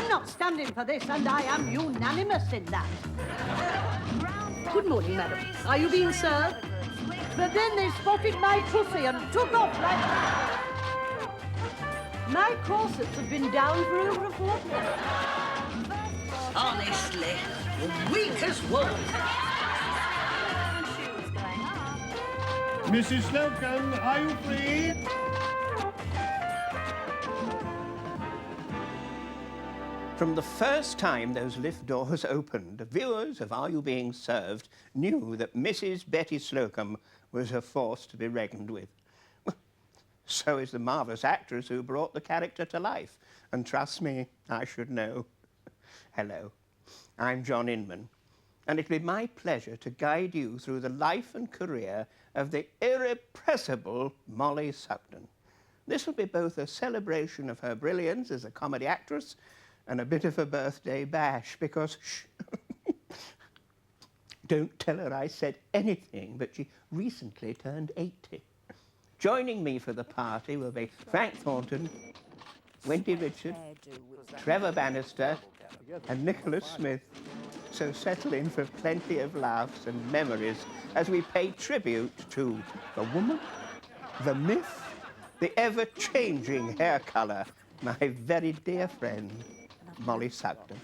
I'm not standing for this, and I am unanimous in that. Good morning, madam. Are you being served? But then they spotted my pussy and took off like that. My corsets have been down for over a fortnight. Honestly, weak as wool. Mrs. Slocum, are you free? From the first time those lift doors opened, the viewers of Are You Being Served knew that Mrs. Betty Slocum was a force to be reckoned with. So is the marvellous actress who brought the character to life. And trust me, I should know. Hello, I'm John Inman, and it'll be my pleasure to guide you through the life and career of the irrepressible Mollie Sugden. This will be both a celebration of her brilliance as a comedy actress and a bit of a birthday bash, because, shh, don't tell her I said anything, but she recently turned 80. Joining me for the party will be Frank Thornton, Wendy Richard, Trevor Bannister, and Nicholas Smith. So settle in for plenty of laughs and memories as we pay tribute to the woman, the myth, the ever-changing hair colour, my very dear friend, Mollie Sugden.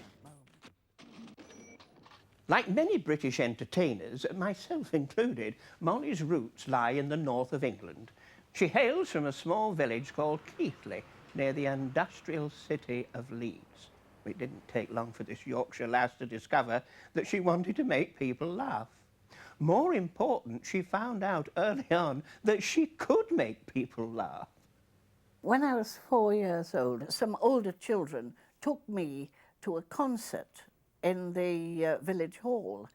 Like many British entertainers, myself included, Mollie's roots lie in the north of England. She hails from a small village called Keighley, near the industrial city of Leeds. It didn't take long for this Yorkshire lass to discover that she wanted to make people laugh. More important, she found out early on that she could make people laugh. When I was 4 years old, some older children took me to a concert in the village hall,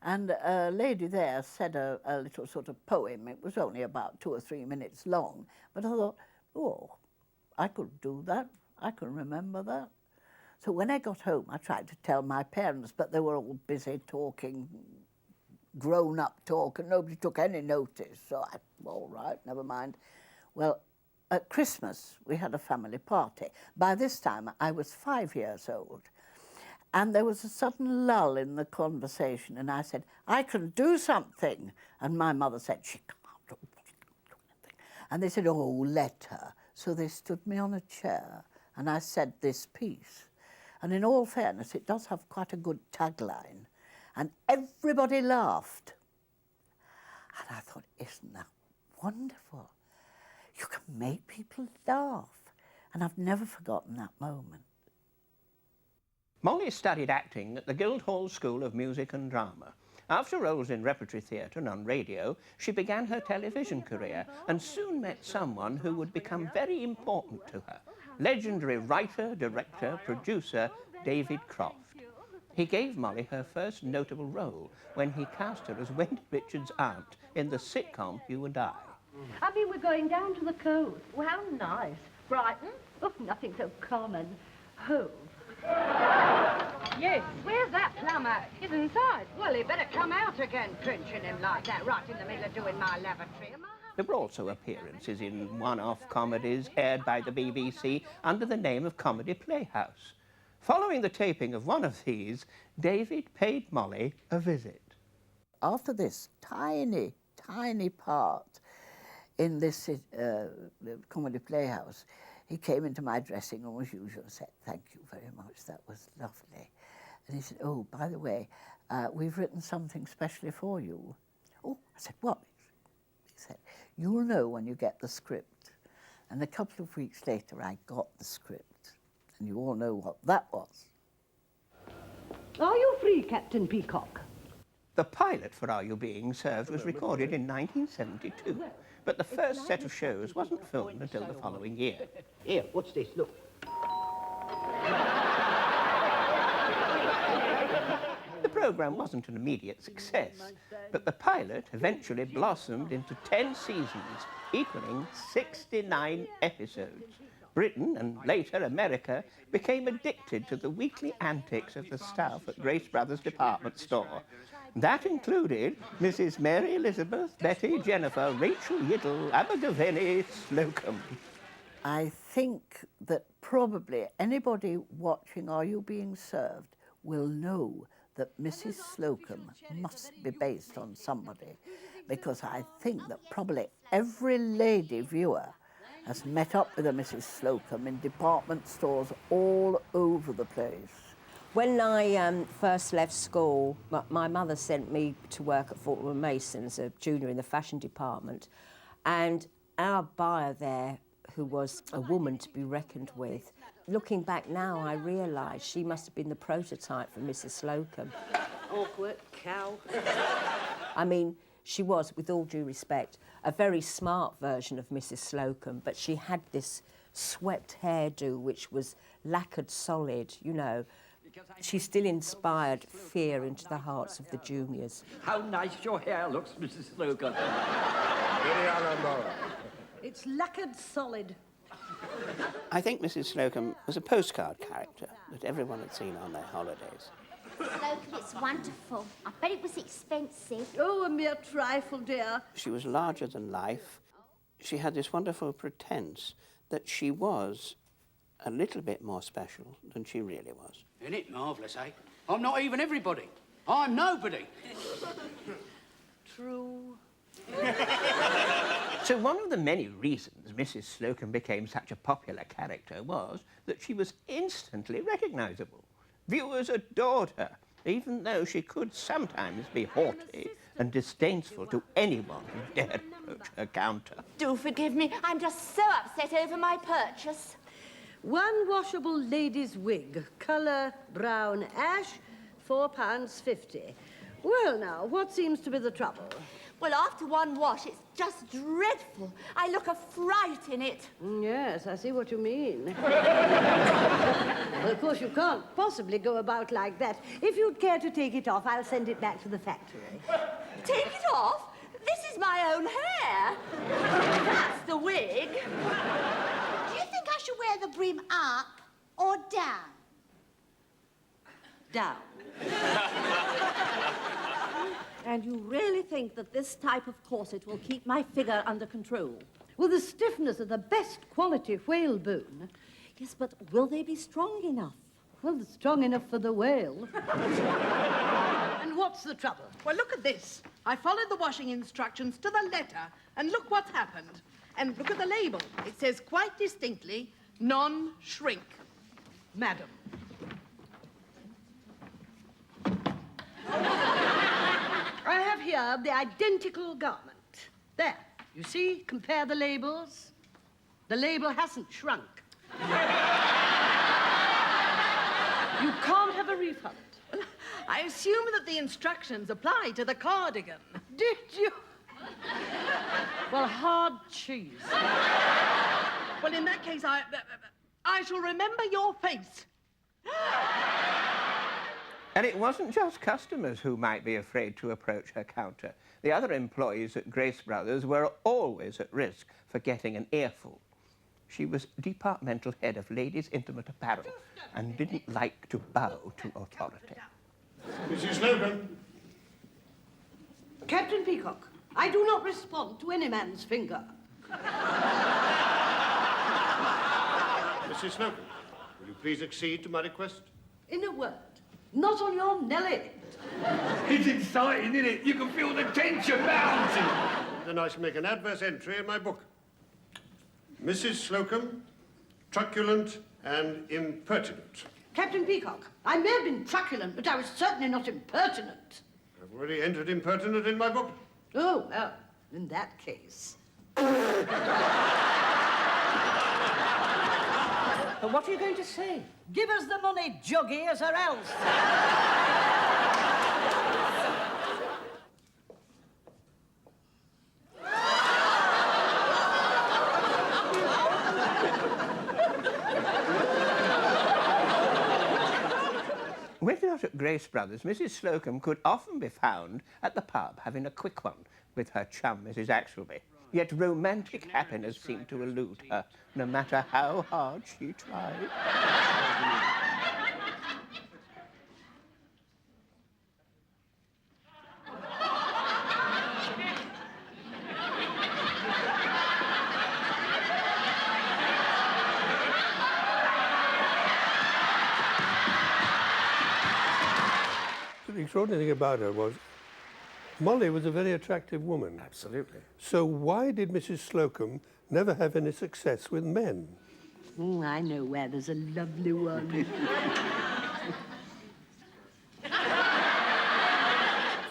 and a lady there said a little sort of poem. It was only about 2 or 3 minutes long, but I thought, oh, I could do that. I can remember that. So when I got home, I tried to tell my parents, but they were all busy talking, grown-up talk, and nobody took any notice. So I, all right, never mind. Well, at Christmas, we had a family party. By this time, I was 5 years old. And there was a sudden lull in the conversation, and I said, I can do something. And my mother said, she can't do anything. And they said, oh, let her. So they stood me on a chair, and I said this piece. And in all fairness, it does have quite a good tagline. And everybody laughed. And I thought, isn't that wonderful? You can make people laugh. And I've never forgotten that moment. Mollie studied acting at the Guildhall School of Music and Drama. After roles in repertory theatre and on radio, she began her television career and soon met someone who would become very important to her. Legendary writer, director, producer, David Croft. He gave Mollie her first notable role when he cast her as Wendy Richards' aunt in the sitcom You and I. I mean, we're going down to the coast. Well, how nice. Brighton? Oh, nothing so common. Hove. Yes. Where's that plumber? He's inside. Well, he better come out again, drenching him like that, right in the middle of doing my lavatory. There were also appearances in one-off comedies aired by the BBC under the name of Comedy Playhouse. Following the taping of one of these, David paid Mollie a visit. After this tiny, tiny part in this Comedy Playhouse, he came into my dressing room as usual and said, thank you very much, that was lovely. And he said, oh, by the way, we've written something specially for you. Oh, I said, what? He said, you'll know when you get the script. And a couple of weeks later, I got the script. And you all know what that was. Are you free, Captain Peacock? The pilot for Are You Being Served was recorded in 1972, but the first set of shows wasn't filmed until the following year. Here, what's this? Look. The programme wasn't an immediate success, but the pilot eventually blossomed into 10 seasons, equaling 69 episodes. Britain, and later America, became addicted to the weekly antics of the staff at Grace Brothers department store. That included Mrs. Mary Elizabeth, Betty, Jennifer, Rachel Yiddle, Abergavenny, Slocum. I think that probably anybody watching Are You Being Served will know that Mrs. Slocum must be based on somebody, because I think that probably every lady viewer has met up with a Mrs. Slocum in department stores all over the place. When I first left school, my mother sent me to work at Fortnum & Mason as a junior in the fashion department, and our buyer there, who was a woman to be reckoned with, looking back now, I realise she must have been the prototype for Mrs. Slocum. Awkward cow. I mean, she was, with all due respect, a very smart version of Mrs. Slocum, but she had this swept hairdo which was lacquered solid, you know. She still inspired fear into the hearts of the juniors. How nice your hair looks, Mrs. Slocum. It's lacquered solid. I think Mrs. Slocum was a postcard character that everyone had seen on their holidays. Slocum, it's wonderful. I bet it was expensive. Oh, a mere trifle, dear. She was larger than life. She had this wonderful pretense that she was a little bit more special than she really was. Isn't it marvellous, eh? I'm not even everybody. I'm nobody. True. So one of the many reasons Mrs. Slocum became such a popular character was that she was instantly recognisable. Viewers adored her, even though she could sometimes be haughty and disdainful to anyone who dared approach her counter. Do forgive me. I'm just so upset over my purchase. One washable lady's wig, colour brown ash, £4.50. Well, now, what seems to be the trouble? Well, after one wash, it's just dreadful. I look a fright in it. Yes, I see what you mean. Well, of course, you can't possibly go about like that. If you'd care to take it off, I'll send it back to the factory. Take it off? This is my own hair. That's the wig. Do you think I should wear the brim up or down? Down. And you really think that this type of corset will keep my figure under control? Well, the stiffness of the best quality whalebone. Yes, but will they be strong enough? Well, they're strong enough for the whale. And what's the trouble? Well, look at this. I followed the washing instructions to the letter, and look what's happened. And look at the label. It says quite distinctly, non-shrink. Madam. I have here the identical garment. There, you see, compare the labels. The label hasn't shrunk. You can't have a refund. Well, I assume that the instructions apply to the cardigan. Did you? Well, hard cheese. Well, in that case, I shall remember your face. And it wasn't just customers who might be afraid to approach her counter. The other employees at Grace Brothers were always at risk for getting an earful. She was departmental head of ladies' intimate apparel and didn't like to bow to authority. Mrs. Slocum. Captain Peacock, I do not respond to any man's finger. Mrs. Slocum, will you please accede to my request? In a word, not on your Nelly. It's exciting, isn't it? You can feel the tension mounting. Then I shall make an adverse entry in my book. Mrs. Slocum, truculent and impertinent. Captain Peacock, I may have been truculent, but I was certainly not impertinent. I've already entered impertinent in my book. Oh, well, in that case. But what are you going to say? Give us the money, juggies, or else. When not at Grace Brothers, Mrs. Slocum could often be found at the pub having a quick one with her chum, Mrs. Axelby. Yet romantic happiness seemed to elude her, no matter how hard she tried. extraordinary thing about her was Mollie was a very attractive woman. Absolutely. So why did Mrs. Slocum never have any success with men? Oh, I know where there's a lovely one. It's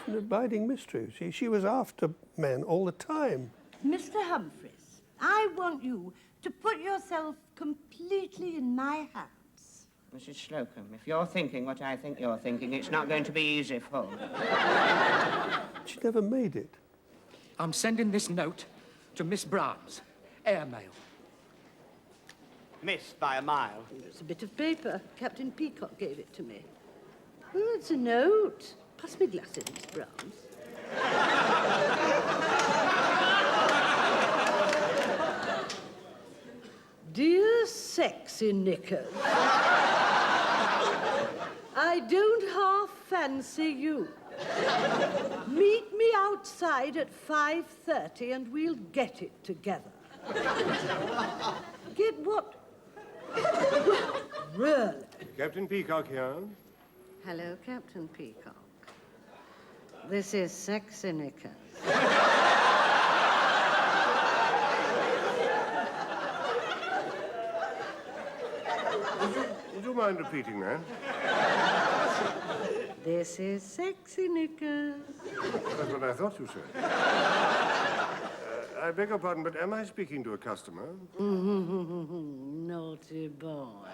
an abiding mystery. See, she was after men all the time. Mr. Humphreys, I want you to put yourself completely in my hands. Mrs. Slocum, if you're thinking what I think you're thinking, it's not going to be easy for you. She never made it. I'm sending this note to Miss Brahms. Airmail. Missed by a mile. It's a bit of paper. Captain Peacock gave it to me. Oh, it's a note. Pass me glasses, Miss Brahms. Dear sexy knickers, I don't half fancy you. Meet me outside at 5:30 and we'll get it together. Get what? Really? Captain Peacock here. Hello, Captain Peacock. This is Sexy Knickers. Would you mind repeating that? This is Sexy Knickers. That's what I thought you said. I beg your pardon, but am I speaking to a customer? Naughty boy.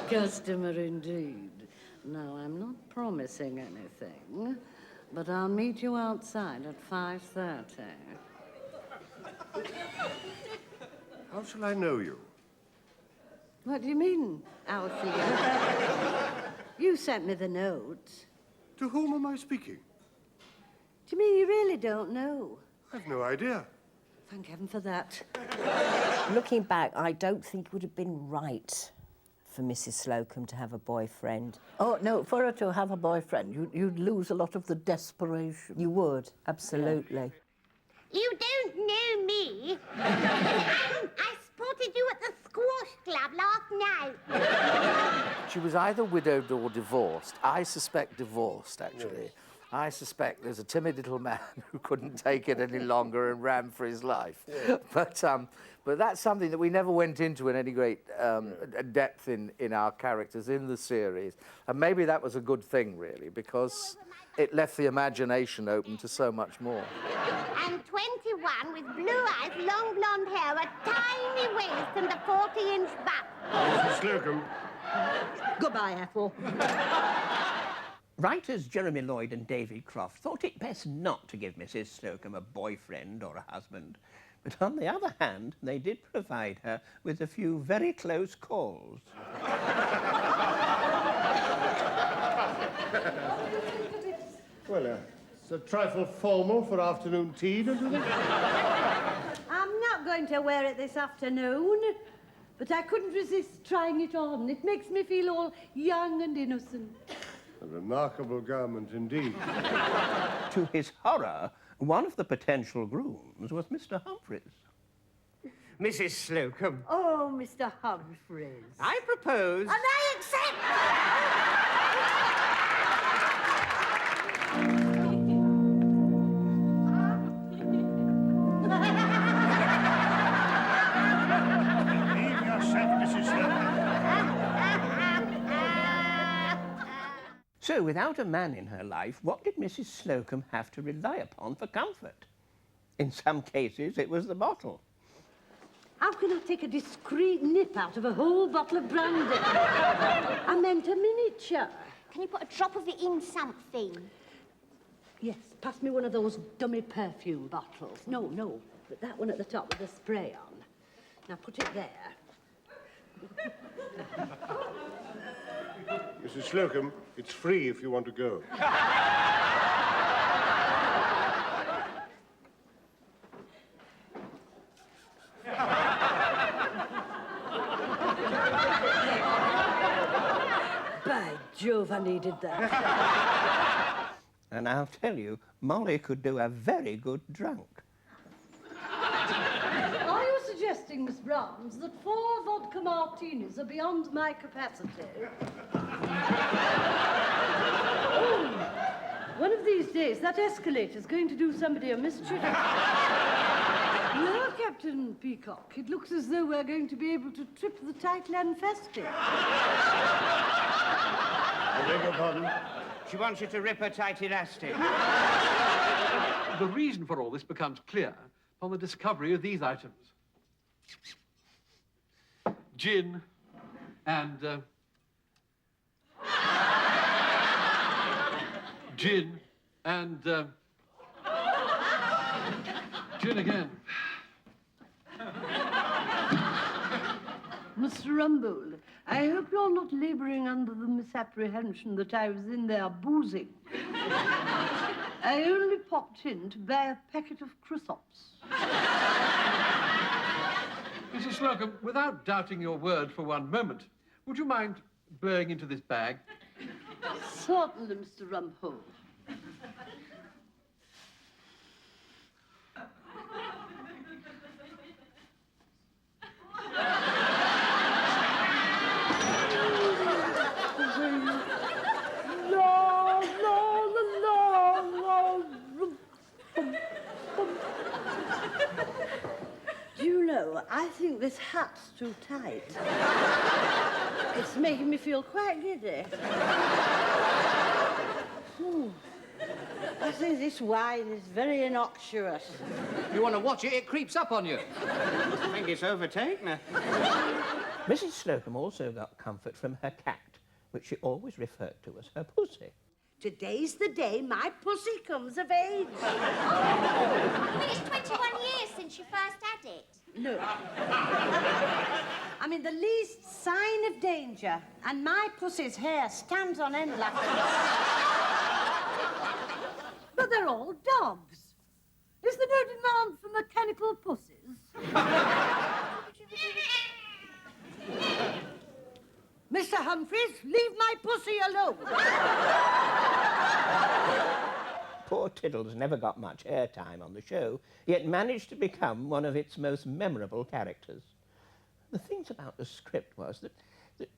Customer indeed. No, I'm not promising anything, but I'll meet you outside at 5:30. How shall I know you? What do you mean, Alfie? You sent me the note. To whom am I speaking? Do you mean you really don't know? I've no idea. Thank heaven for that. Looking back, I don't think it would have been right for Mrs. Slocum to have a boyfriend. Oh, no, for her to have a boyfriend, you'd lose a lot of the desperation. You would, absolutely. You don't know me. I spotted you at the squash club last night. She was either widowed or divorced. I suspect divorced, actually. Yes. I suspect there's a timid little man who couldn't take it any longer and ran for his life. Yeah. But that's something that we never went into in any great depth in our characters in the series. And maybe that was a good thing, really, because it left the imagination open to so much more. I'm 21 with blue eyes, long blonde hair, a tiny waist and a 40-inch butt. Mrs. Slocum. Goodbye, Ethel. Writers Jeremy Lloyd and David Croft thought it best not to give Mrs. Slocum a boyfriend or a husband. But on the other hand, they did provide her with a few very close calls. Well, it's a trifle formal for afternoon tea, don't you think? I'm not going to wear it this afternoon, but I couldn't resist trying it on. It makes me feel all young and innocent. A remarkable garment indeed. To his horror, one of the potential grooms was Mr. Humphreys. Mrs. Slocum. Oh, Mr. Humphreys. I propose... And I accept! Leave yourself, Mrs. Slocum. So, without a man in her life, what did Mrs. Slocum have to rely upon for comfort? In some cases, it was the bottle. How can I take a discreet nip out of a whole bottle of brandy? I meant a miniature. Can you put a drop of it in something? Yes, pass me one of those dummy perfume bottles. No, but that one at the top with the spray on. Now put it there. Mrs. Slocum, it's free if you want to go. By Jove, I needed that. And I'll tell you, Mollie could do a very good drunk. Are you suggesting suggesting, Miss Brahms, that 4 vodka martinis are beyond my capacity. Oh, one of these days, that escalator's going to do somebody a mischief. No, Captain Peacock, it looks as though we're going to be able to trip the Tightland festive. I beg your pardon? She wants you to rip her tight elastic. The reason for all this becomes clear on the discovery of these items. Gin and... gin and... gin again. Mr. Rumbold, I hope you're not labouring under the misapprehension that I was in there boozing. I only popped in to buy a packet of crisps. Mrs. Slocum, without doubting your word for one moment, would you mind blowing into this bag? Certainly, Mr. Rumbold. Do you know, I think this hat's too tight. It's making me feel quite giddy. I think this wine is very innocuous. You want to watch it, it creeps up on you. I think it's overtaken her. Mrs. Slocum also got comfort from her cat, which she always referred to as her pussy. Today's the day my pussy comes of age. I mean, it's 21 years since you first had it. No. I mean, the least sign of danger, and my pussy's hair stands on end like... But they're all dogs. Is there no demand for mechanical pussies? Mr. Humphreys, leave my pussy alone. Poor Tiddles never got much airtime on the show, yet managed to become one of its most memorable characters. The things about the script was that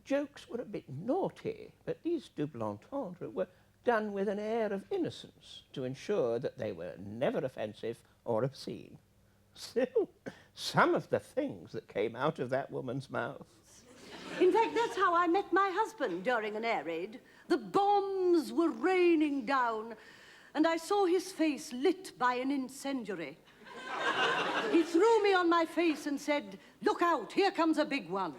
jokes were a bit naughty, but these double entendres were done with an air of innocence to ensure that they were never offensive or obscene. Still, some of the things that came out of that woman's mouth. In fact, that's how I met my husband during an air raid. The bombs were raining down, and I saw his face lit by an incendiary. He threw me on my face and said, "Look out, here comes a big one."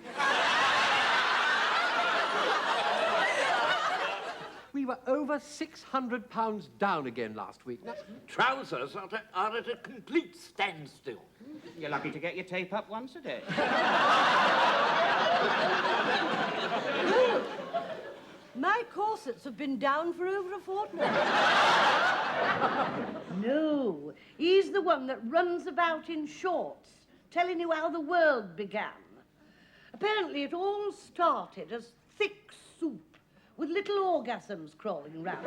We were over £600 down again last week. Trousers are at a complete standstill. You're lucky to get your tape up once a day. My corsets have been down for over a fortnight. No, he's the one that runs about in shorts, telling you how the world began. Apparently, it all started as thick soup with little orgasms crawling round.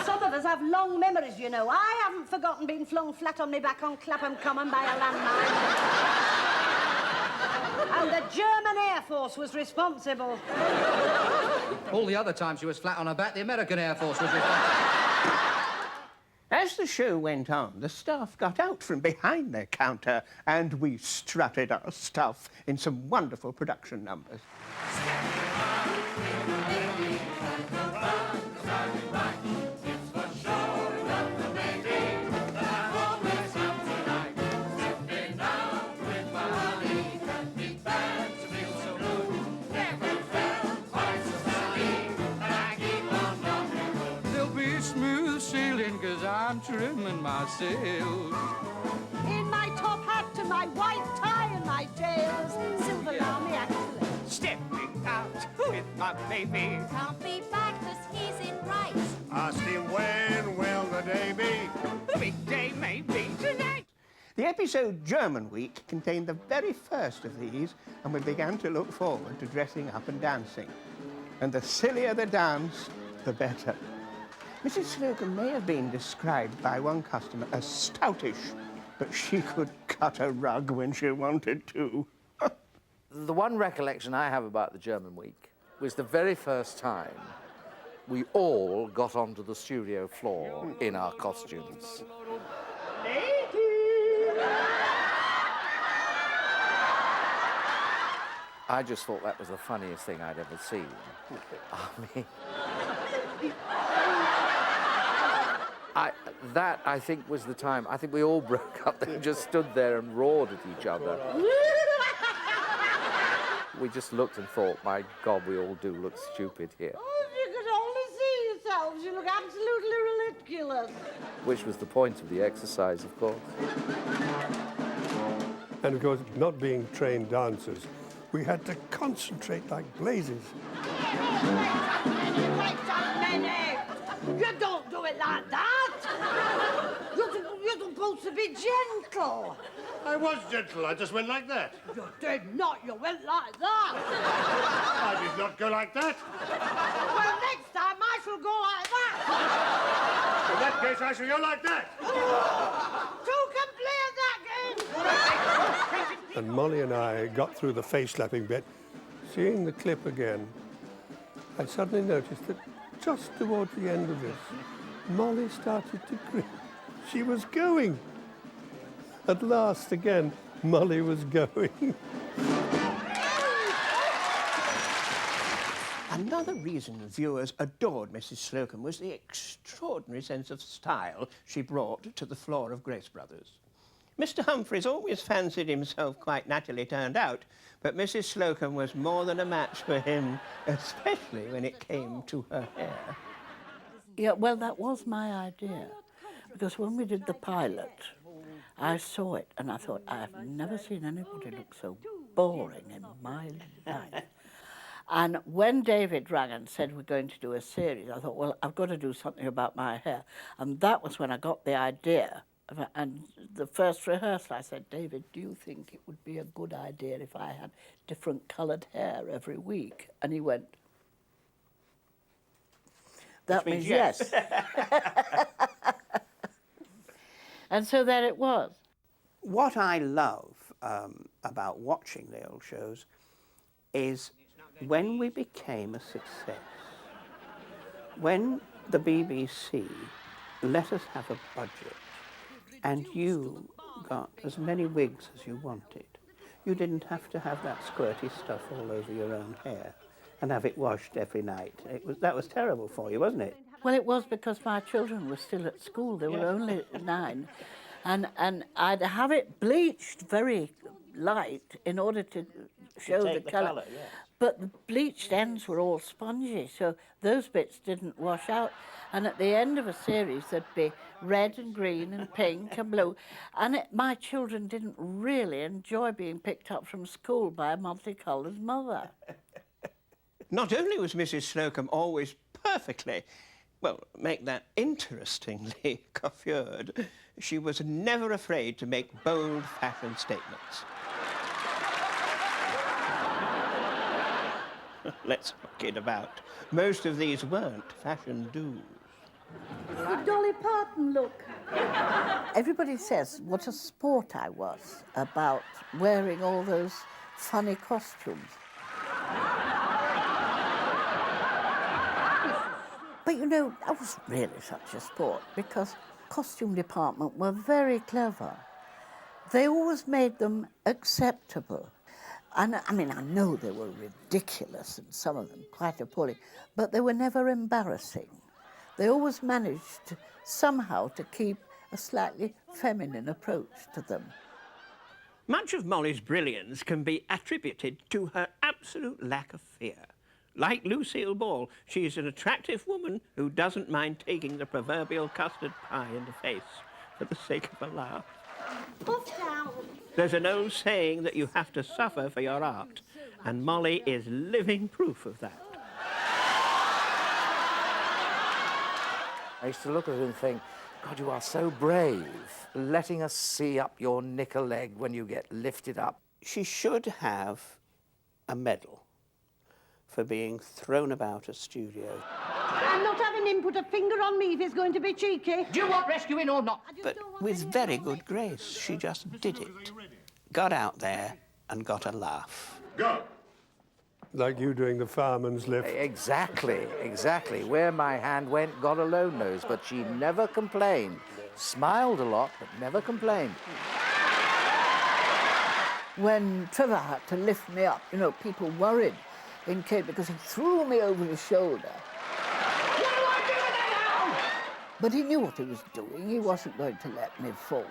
Some of us have long memories, you know. I haven't forgotten being flung flat on my back on Clapham Common by a landmine. And the German Air Force was responsible. All the other times she was flat on her back, the American Air Force was responsible. As the show went on, the staff got out from behind their counter and we strutted our stuff in some wonderful production numbers. I'm trimming my sails. In my top hat to my white tie and my tails, Silver Army excellent. Stepping out with my baby. Can't be bad, 'cause he's in rights. Asked him when will the day be? The big day may be tonight. The episode German Week contained the very first of these, and we began to look forward to dressing up and dancing. And the sillier the dance, the better. Mrs. Slocum may have been described by one customer as stoutish, but she could cut a rug when she wanted to. The one recollection I have about the German week was the very first time we all got onto the studio floor in our costumes. I just thought that was the funniest thing I'd ever seen. I mean, that, I think, was the time. I think we all broke up and just stood there and roared at each other. We just looked and thought, my God, we all do look stupid here. Oh, if you could only see yourselves, you look absolutely ridiculous. Which was the point of the exercise, of course. And of course, not being trained dancers, we had to concentrate like blazes. You don't do it like that. You're supposed to be gentle. I was gentle. I just went like that. You did not. You went like that. I did not go like that. Well, next time I shall go like that. In that case, I shall go like that. Two can play at that game. And Mollie and I got through the face-slapping bit. Seeing the clip again, I suddenly noticed that just towards the end of this, Mollie started to grin. She was going. At last, again, Mollie was going. Another reason viewers adored Mrs. Slocum was the extraordinary sense of style she brought to the floor of Grace Brothers. Mr. Humphreys always fancied himself quite naturally turned out, but Mrs. Slocum was more than a match for him, especially when it came to her hair. Yeah, well, that was my idea, because when we did the pilot, I saw it and I thought, I have never seen anybody look so boring in my life. And when David rang and said we're going to do a series, I thought, well, I've got to do something about my hair. And that was when I got the idea. And the first rehearsal, I said, David, do you think it would be a good idea if I had different coloured hair every week? And he went, that means yes. And so there it was. What I love about watching the old shows is when we became a success, when the BBC let us have a budget and you got as many wigs as you wanted, you didn't have to have that squirty stuff all over your own hair and have it washed every night. That was terrible for you, wasn't it? Well, it was because my children were still at school. They were only 9. And I'd have it bleached very light in order to show the colour. Yeah. But the bleached ends were all spongy, so those bits didn't wash out. And at the end of a series, there'd be red and green and pink and blue. And my children didn't really enjoy being picked up from school by a multicoloured mother. Not only was Mrs. Slocum always perfectly, well, make that interestingly coiffured, she was never afraid to make bold fashion statements. Let's not kid about. Most of these weren't fashion do's. The Dolly Parton look. Everybody says what a sport I was about wearing all those funny costumes. But you know, that wasn't really such a sport because costume department were very clever. They always made them acceptable. And I mean, I know they were ridiculous and some of them quite appalling, but they were never embarrassing. They always managed somehow to keep a slightly feminine approach to them. Much of Mollie's brilliance can be attributed to her absolute lack of fear. Like Lucille Ball, she's an attractive woman who doesn't mind taking the proverbial custard pie in the face for the sake of a laugh. Poof down. There's an old saying that you have to suffer for your art, and Mollie is living proof of that. I used to look at her and think, God, you are so brave, letting us see up your knicker leg when you get lifted up. She should have a medal for being thrown about a studio. I'm not having him put a finger on me if he's going to be cheeky. Do you want rescuing or not? But with very good grace, she just did it. Got out there and got a laugh. Go! Like you doing the fireman's lift. Exactly, exactly. Where my hand went, God alone knows, but she never complained. Smiled a lot, but never complained. When Trevor had to lift me up, you know, people worried in case because he threw me over his shoulder. What do I do with that now? But he knew what he was doing. He wasn't going to let me fall.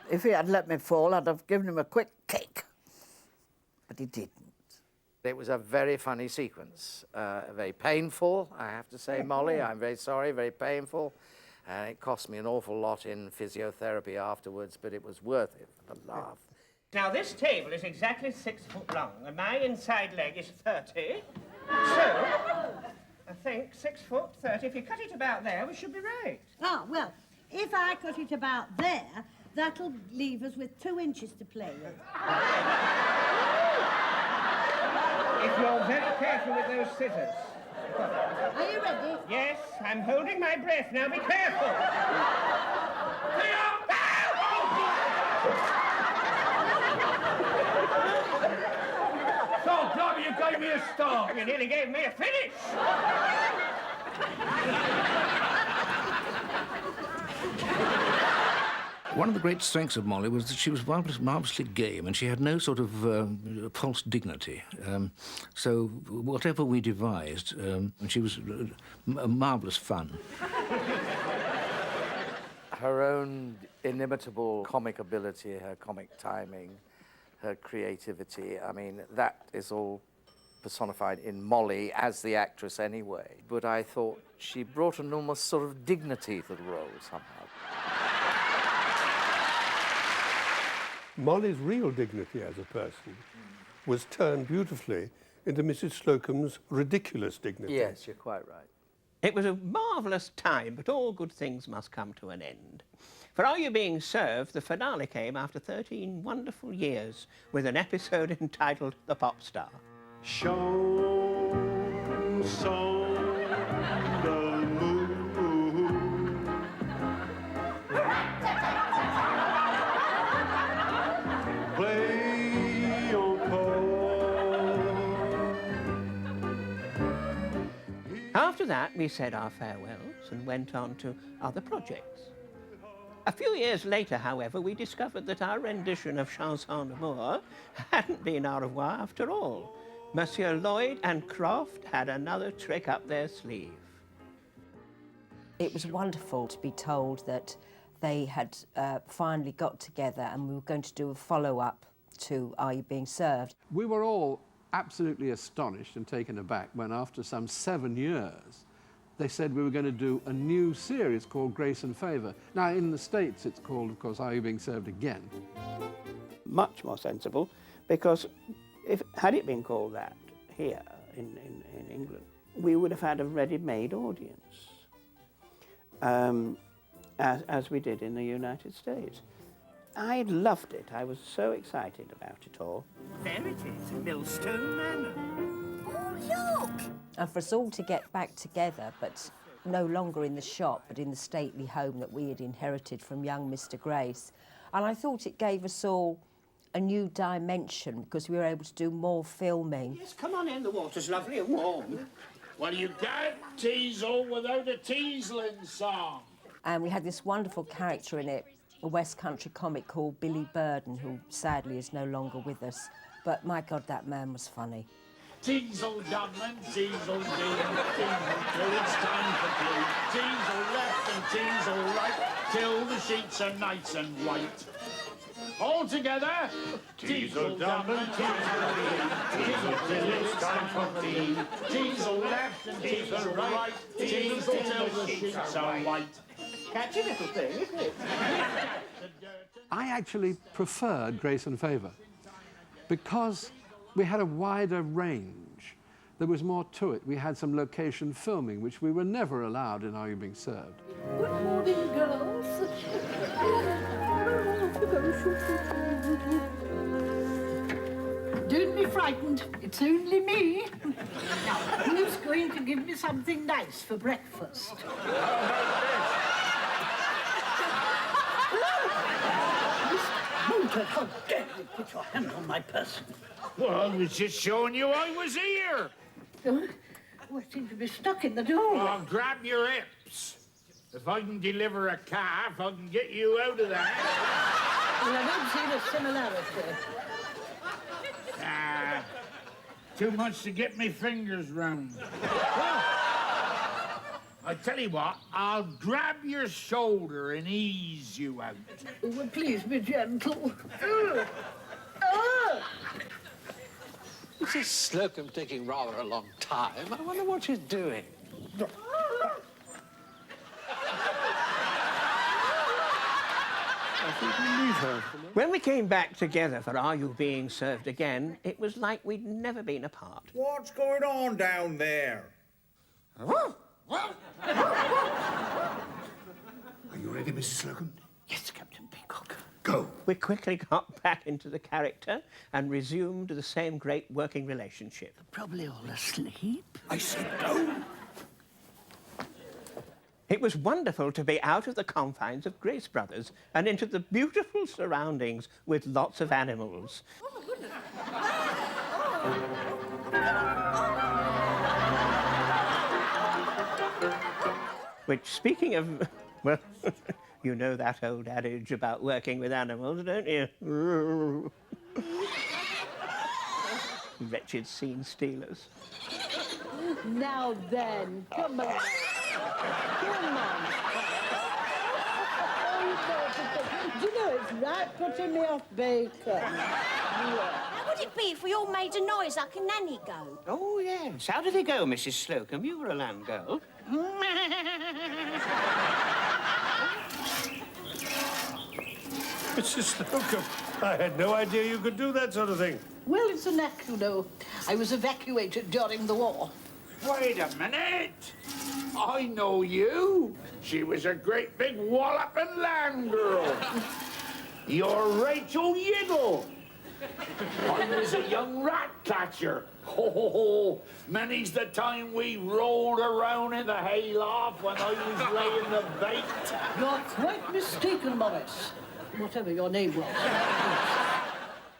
If he had let me fall, I'd have given him a quick kick. But he didn't. It was a very funny sequence, very painful, I have to say, Molly. I'm very sorry, very painful. And it cost me an awful lot in physiotherapy afterwards, but it was worth it for the laugh. Now, this table is exactly 6 foot long, and my inside leg is 30. So, I think 6 foot 30. If you cut it about there, we should be right. Ah, well, if I cut it about there, that'll leave us with 2 inches to play with. If you're very careful with those scissors. Are you ready? Yes, I'm holding my breath. Now, be careful. Oh, blimey, you gave me a start. You nearly gave me a finish. One of the great strengths of Mollie was that she was marvellously game, and she had no sort of false dignity. So whatever we devised, she was marvellous fun. Her own inimitable comic ability, her comic timing, her creativity, I mean, that is all personified in Mollie as the actress anyway. But I thought she brought an almost sort of dignity to the role somehow. Mollie's real dignity as a person was turned beautifully into Mrs. Slocum's ridiculous dignity. Yes, you're quite right. It was a marvellous time, but all good things must come to an end. For Are You Being Served, the finale came after 13 wonderful years with an episode entitled The Pop Star. Show some the moon. Play your After that, we said our farewells and went on to other projects. A few years later, however, we discovered that our rendition of Chanson d'Amour hadn't been au revoir after all. Monsieur Lloyd and Croft had another trick up their sleeve. It was wonderful to be told that they had finally got together and we were going to do a follow-up to Are You Being Served? We were all absolutely astonished and taken aback when, after some 7 years, they said we were going to do a new series called Grace and Favour. Now, in the States, it's called, of course, Are You Being Served Again? Much more sensible, because had it been called that here in England, we would have had a ready-made audience, as we did in the United States. I loved it. I was so excited about it all. There it is, Millstone Manor. Oh, look! And for us all to get back together, but no longer in the shop, but in the stately home that we had inherited from young Mr. Grace. And I thought it gave us all a new dimension because we were able to do more filming. Yes, come on in, the water's lovely and warm. Well, you can't teasel without a teaseling song. And we had this wonderful character in it, a West Country comic called Billy Burden, who sadly is no longer with us. But my God, that man was funny. Teasel Dublin, teasel Dean, teasel till it's time for tea. Teasel left and teasel right, till the sheets are nice and white. All together. Teasel Dublin, teasel Dean, teasel till it's time for tea. Teasel left and teasel right, teasel till the sheets are white. Catchy little thing, isn't it? I actually preferred Grace and Favour because we had a wider range. There was more to it. We had some location filming, which we were never allowed in Are You Being Served? Good morning, girls. Do Don't be frightened. It's only me. Now, who's going to give me something nice for breakfast? Mr. how dare you put your hand on my person? Well, I was just showing you I was here. Oh, I seem to be stuck in the door. Well, grab your hips. If I can deliver a calf, I can get you out of that. Well, I don't see the similarity. Too much to get me fingers round. I tell you what, I'll grab your shoulder and ease you out. Oh, well, please be gentle. Mrs. Slocum taking rather a long time. I wonder what she's doing. I think we leave her. When we came back together for Are You Being Served Again, it was like we'd never been apart. What's going on down there? Are you ready, Mrs. Slocum? Yes, Captain Peacock. Go. We quickly got back into the character and resumed the same great working relationship. Probably all asleep. I said go. It was wonderful to be out of the confines of Grace Brothers and into the beautiful surroundings with lots of animals. Oh, my goodness. Which, speaking of, well, you know that old adage about working with animals, don't you? Wretched scene stealers. Now then, come on. Come on. Do you know, it's right putting me off bacon. How would it be if we all made a noise like a nanny goat? Oh, yes. How did it go, Mrs. Slocum? You were a lamb girl. Mrs. Slocum, I had no idea you could do that sort of thing. Well, it's a knack, you know. I was evacuated during the war. Wait a minute. I know you. She was a great big walloping land girl. You're Rachel Yiddle. I was a young rat catcher. Oh, many's the time we rolled around in the hayloft when I was laying the bait. You're quite mistaken, Morris. Whatever your name was.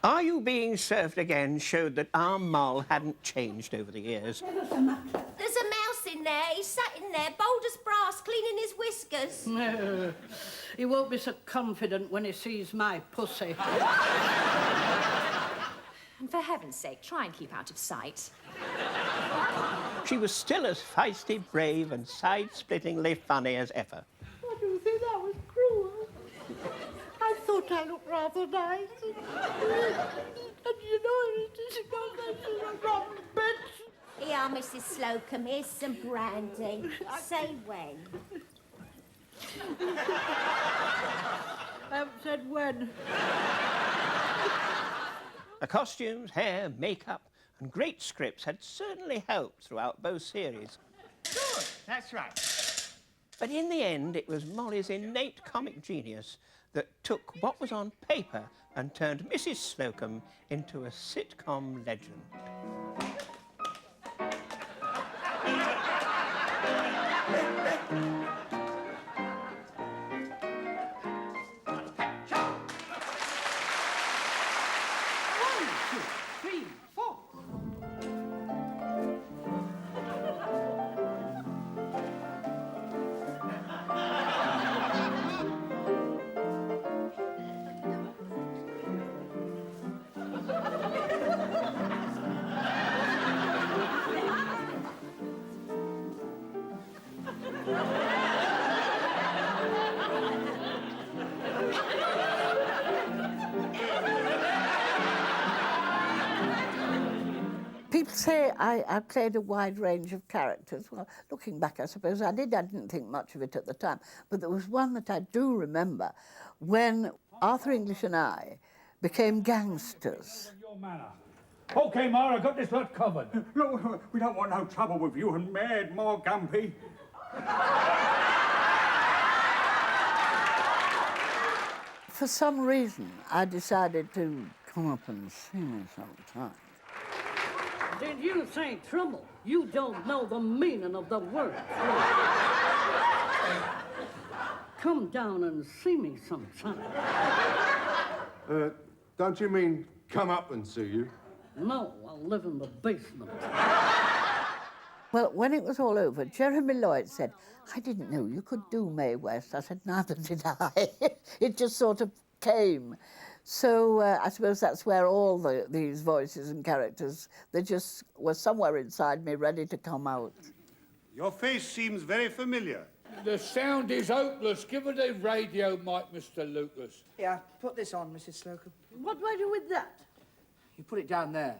Are You Being Served Again showed that our Moll hadn't changed over the years. There's a mouse in there. He's sat in there, bold as brass, cleaning his whiskers. No, he won't be so confident when he sees my pussy. And for heaven's sake, try and keep out of sight. She was still as feisty, brave, and side-splittingly funny as ever. I do think that was cruel. I thought I looked rather nice. And you know, it's not that she's a rotten bitch. Here, Mrs. Slocum, here's some brandy. Say when. I haven't said when. The costumes, hair, makeup, and great scripts had certainly helped throughout both series. Good, that's right. But in the end, it was Mollie's innate comic genius that took what was on paper and turned Mrs. Slocum into a sitcom legend. People say I played a wide range of characters. Well, looking back, I suppose I did. I didn't think much of it at the time. But there was one that I do remember when Arthur English and I became gangsters. OK, Ma, I got this lot covered. No, we don't want no trouble with you and Mad Ma Gumpy. For some reason, I decided to come up and sing sometime. Did you say trouble? You don't know the meaning of the word. Come down and see me sometime. Don't you mean come up and see you? No, I'll live in the basement. Well, when it was all over, Jeremy Lloyd said, I didn't know you could do Mae West. I said, neither did I. It just sort of came. So I suppose that's where all these voices and characters, they just were somewhere inside me ready to come out. Your face seems very familiar. The sound is hopeless. Give her the radio mic, Mr. Lucas. Yeah, put this on, Mrs. Slocum. What do I do with that? You put it down there.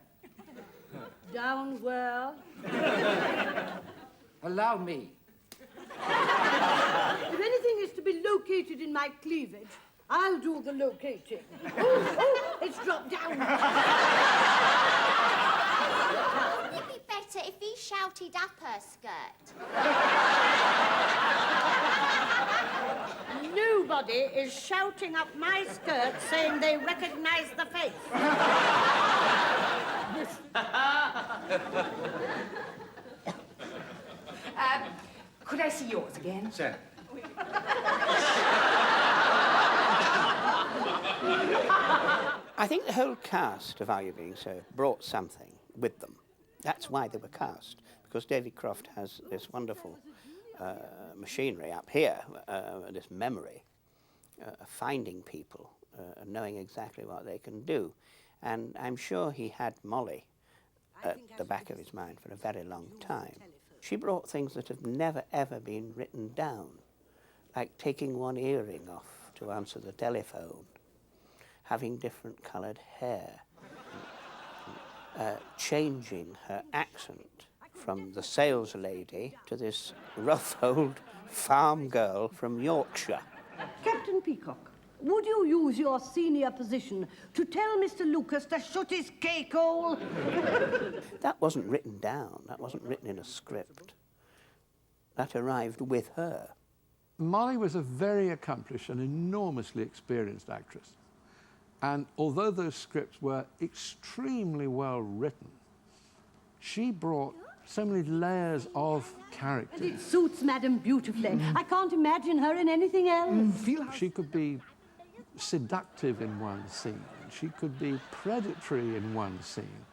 Down where? Allow me. If anything is to be located in my cleavage, I'll do the locating. Oh, it's dropped down. Wouldn't it be better if he shouted up her skirt? Nobody is shouting up my skirt saying they recognise the face. Could I see yours again? Sir. I think the whole cast of Are You Being Served brought something with them. That's why they were cast, because David Croft has this wonderful machinery up here, this memory of finding people and knowing exactly what they can do. And I'm sure he had Mollie at the back of his mind for a very long time. She brought things that have never, ever been written down, like taking one earring off to answer the telephone, having different coloured hair, changing her accent from the sales lady to this rough old farm girl from Yorkshire. Captain Peacock, would you use your senior position to tell Mr. Lucas to shut his cake hole? That wasn't written down. That wasn't written in a script. That arrived with her. Mollie was a very accomplished and enormously experienced actress. And although those scripts were extremely well written, she brought so many layers of character. And it suits Madam beautifully. I can't imagine her in anything else. She could be seductive in one scene. She could be predatory in one scene.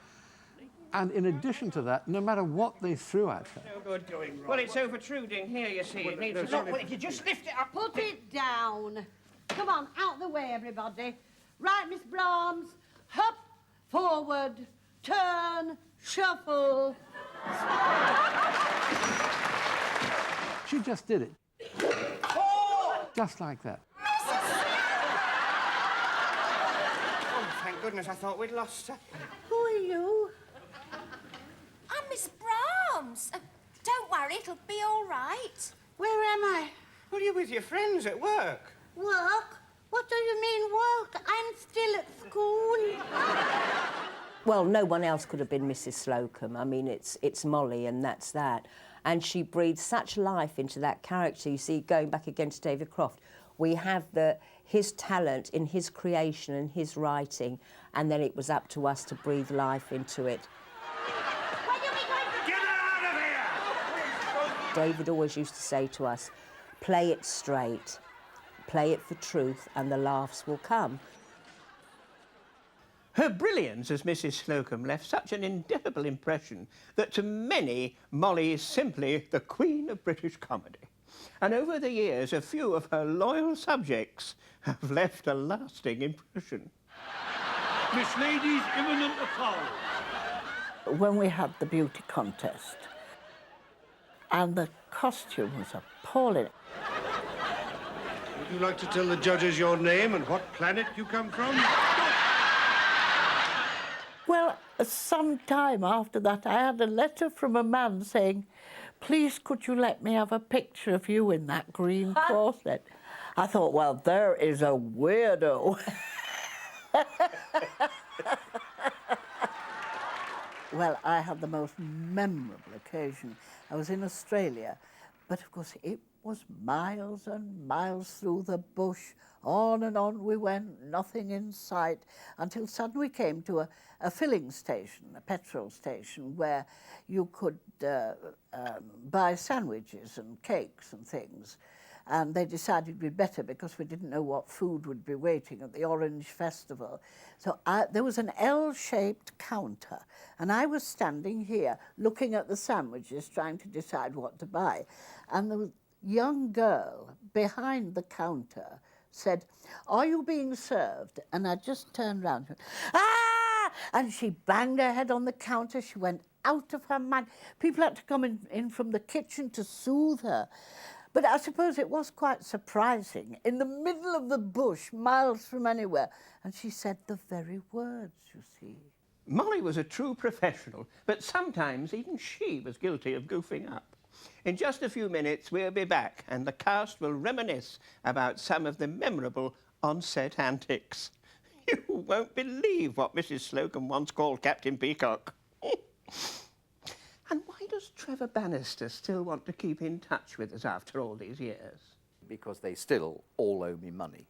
And in addition to that, no matter what they threw at her... No good going wrong. Well, it's overtruding here, you see. It needs Look, well, if you just lift it up. Put it down. Come on, out the way, everybody. Right, Miss Brahms. Hop, forward, turn, shuffle. She just did it. Just like that. Oh, thank goodness, I thought we'd lost her. Who are you? I'm Miss Brahms. Don't worry, it'll be all right. Where am I? Well, you're with your friends at work. Work? What do you mean work? I'm still at school. Well, no one else could have been Mrs. Slocum. I mean, it's Mollie, and that's that. And she breathed such life into that character. You see, going back again to David Croft, we have his talent in his creation and his writing, and then it was up to us to breathe life into it. Get out of here! David always used to say to us, play it straight, play it for truth, and the laughs will come. Her brilliance as Mrs. Slocum left such an indelible impression that to many, Mollie is simply the queen of British comedy. And over the years, a few of her loyal subjects have left a lasting impression. This lady's imminent a call. When we had the beauty contest, and the costume was appalling. Would you like to tell the judges your name and what planet you come from? Well, some time after that, I had a letter from a man saying, please, could you let me have a picture of you in that green corset? I thought, well, there is a weirdo. Well, I had the most memorable occasion. I was in Australia, but of course it was miles and miles through the bush. On and on we went, nothing in sight, until suddenly we came to a filling station, a petrol station, where you could buy sandwiches and cakes and things. And they decided it'd be better because we didn't know what food would be waiting at the Orange Festival. So there was an L-shaped counter, and I was standing here looking at the sandwiches, trying to decide what to buy. And the young girl behind the counter said, "Are you being served?" And I just turned around and went, "Ah!" And she banged her head on the counter. She went out of her mind. People had to come in from the kitchen to soothe her. But I suppose it was quite surprising, in the middle of the bush, miles from anywhere. And she said the very words, you see. Mollie was a true professional, but sometimes even she was guilty of goofing up. In just a few minutes, we'll be back, and the cast will reminisce about some of the memorable on-set antics. You won't believe what Mrs. Slocum once called Captain Peacock. And why does Trevor Bannister still want to keep in touch with us after all these years? Because they still all owe me money.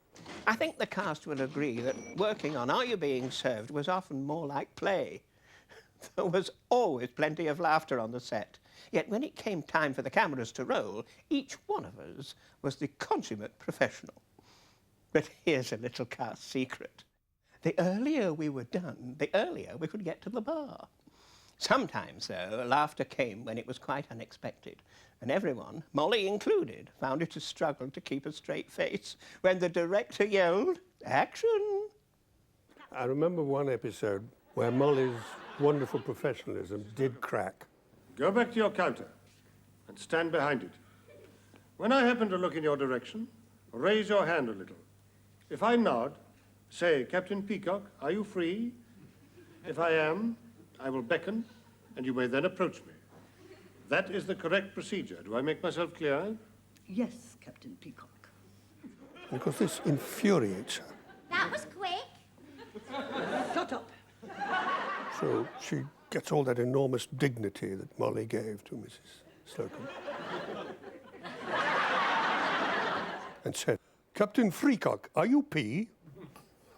I think the cast will agree that working on Are You Being Served was often more like play. There was always plenty of laughter on the set. Yet when it came time for the cameras to roll, each one of us was the consummate professional. But here's a little cast secret. The earlier we were done, the earlier we could get to the bar. Sometimes, though, laughter came when it was quite unexpected, and everyone, Mollie included, found it a struggle to keep a straight face when the director yelled, "Action!" I remember one episode where Mollie's wonderful professionalism did crack. Go back to your counter and stand behind it. When I happen to look in your direction, raise your hand a little. If I nod, say, "Captain Peacock, are you free?" If I am, I will beckon, and you may then approach me. That is the correct procedure. Do I make myself clear? Yes, Captain Peacock. Because this infuriates her. That was quick. Shut up. So she gets all that enormous dignity that Mollie gave to Mrs. Slocum. And said, "Captain Freacock, are you P?"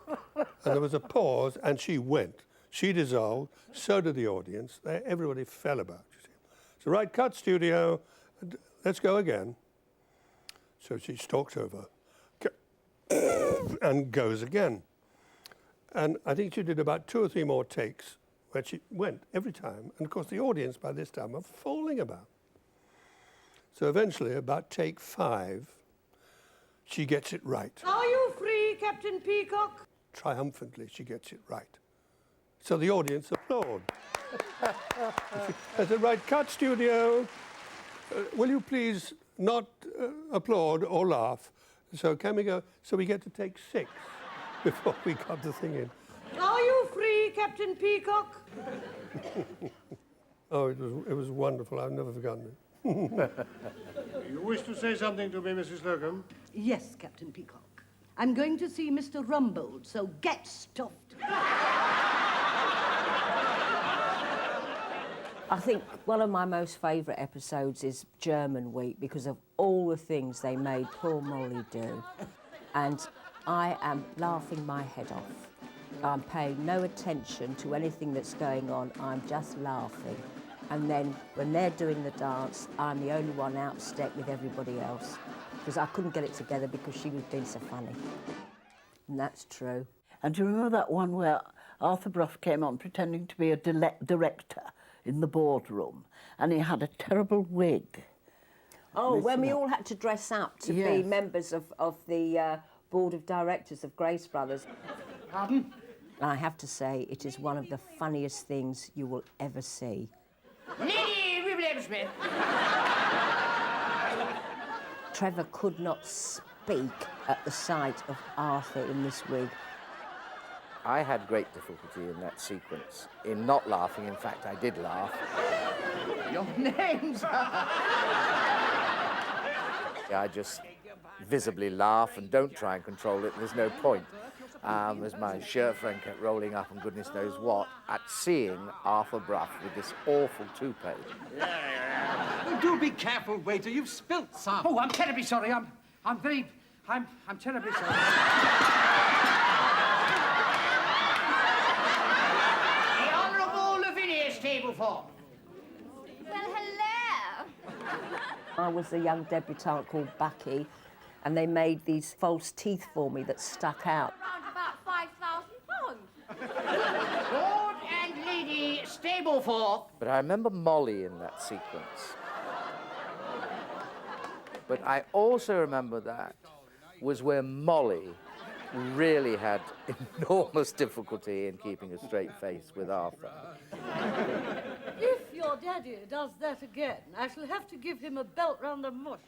And there was a pause, and she went. She dissolved, so did the audience. Everybody fell about, you see. So, right, cut, studio, let's go again. So she stalks over and goes again. And I think she did about 2 or 3 more takes where she went every time. And, of course, the audience by this time were falling about. So eventually, about take 5, she gets it right. Are you free, Captain Peacock? Triumphantly, she gets it right. So the audience applaud. I said, right, cut, studio. Will you please not applaud or laugh? So can we go? So we get to take 6 before we got the thing in. Are you free, Captain Peacock? Oh, it was wonderful. I've never forgotten it. You wish to say something to me, Mrs. Slocum? Yes, Captain Peacock. I'm going to see Mr. Rumbold, so get stuffed. I think one of my most favourite episodes is German Week because of all the things they made poor Mollie do. And I am laughing my head off. I'm paying no attention to anything that's going on. I'm just laughing. And then when they're doing the dance, I'm the only one out of step with everybody else because I couldn't get it together because she was being so funny. And that's true. And do you remember that one where Arthur Bruff came on pretending to be a director in the boardroom, and he had a terrible wig? Oh, when we all had to dress up to be members of the board of directors of Grace Brothers. Pardon? I have to say, it is one of the funniest things you will ever see. Lady Ribblem-Smith. Trevor could not speak at the sight of Arthur in this wig. I had great difficulty in that sequence, in not laughing. In fact, I did laugh. Your name's... I just visibly laugh and don't try and control it. There's no point. as my shirt front kept rolling up and goodness knows what, at seeing Arthur Bruff with this awful toupee. Oh, do be careful, waiter. You've spilt some. Oh, I'm terribly sorry. I'm terribly sorry. The Honourable Lavinia's table for. Well, hello. I was a young debutante called Bucky, and they made these false teeth for me that stuck out. Around about £5,000. Lord and Lady Stablethorpe. But I remember Mollie in that sequence. But I also remember that was where Mollie really had enormous difficulty in keeping a straight face with Arthur. If your daddy does that again, I shall have to give him a belt round the mush.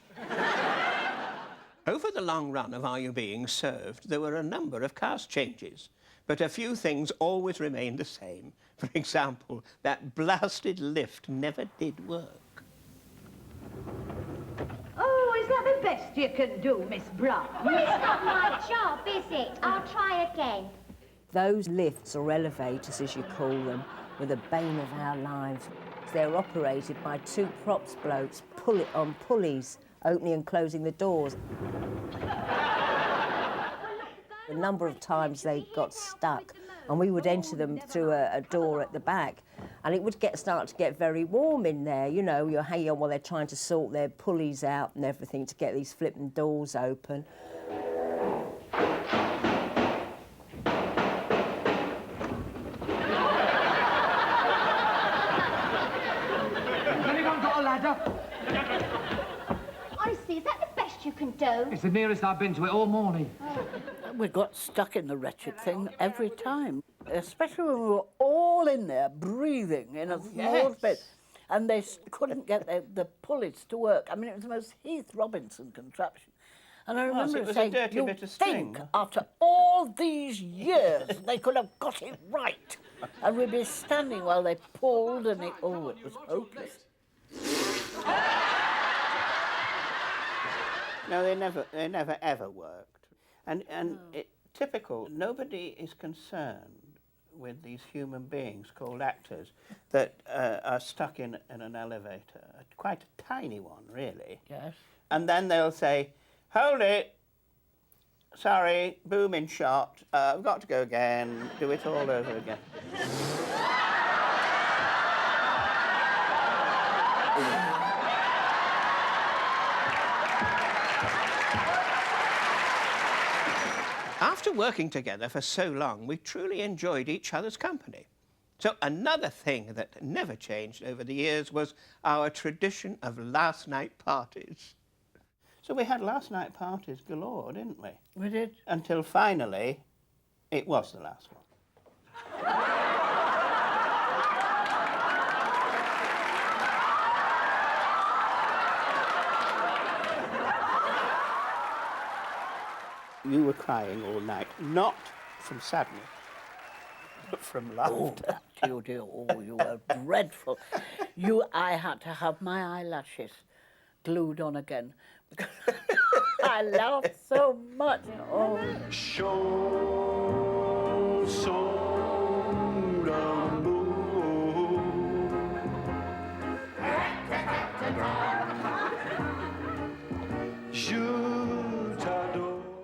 Over the long run of Are You Being Served, there were a number of cast changes, but a few things always remained the same. For example, that blasted lift never did work. Oh, is that the best you can do, Miss Brown? Well, it's not my job, is it? I'll try again. Those lifts, or elevators as you call them, were the bane of our lives. They're operated by two props blokes on pulleys, opening and closing the doors. A number of times they got stuck, and we would enter them through a door at the back, and it would start to get very warm in there. You know, you're hanging on while they're trying to sort their pulleys out and everything to get these flipping doors open. Anyone got a ladder? Honestly, is that the best you can do? It's the nearest I've been to it all morning. We got stuck in the wretched thing every time, especially when we were all in there breathing in a small space, and they couldn't get the pulleys to work. I mean, it was the most Heath Robinson contraption. And I remember it was saying, a dirty you bit of think string. after all these years they could have got it right? And we'd be standing while they pulled, and it was hopeless. No, they never ever worked. And typical, nobody is concerned with these human beings called actors that are stuck in an elevator, quite a tiny one, really. Yes. And then they'll say, hold it, sorry, booming shot, I've got to go again, do it all over again. After working together for so long, we truly enjoyed each other's company. So another thing that never changed over the years was our tradition of last night parties. So we had last night parties galore, didn't we? We did. Until finally, it was the last one. You were crying all night, not from sadness, but from laughter. Oh, dear, oh, you were dreadful. I had to have my eyelashes glued on again because I laughed so much. Oh.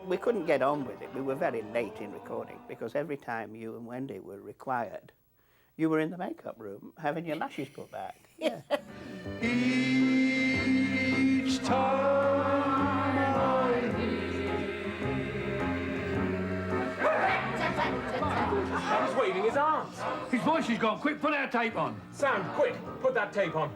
We couldn't get on with it. We were very late in recording because every time you and Wendy were required, you were in the makeup room having your lashes put back. Yeah. Each time He's waving his arms. His voice is gone. Quick, put that tape on. Sam, quick, put that tape on.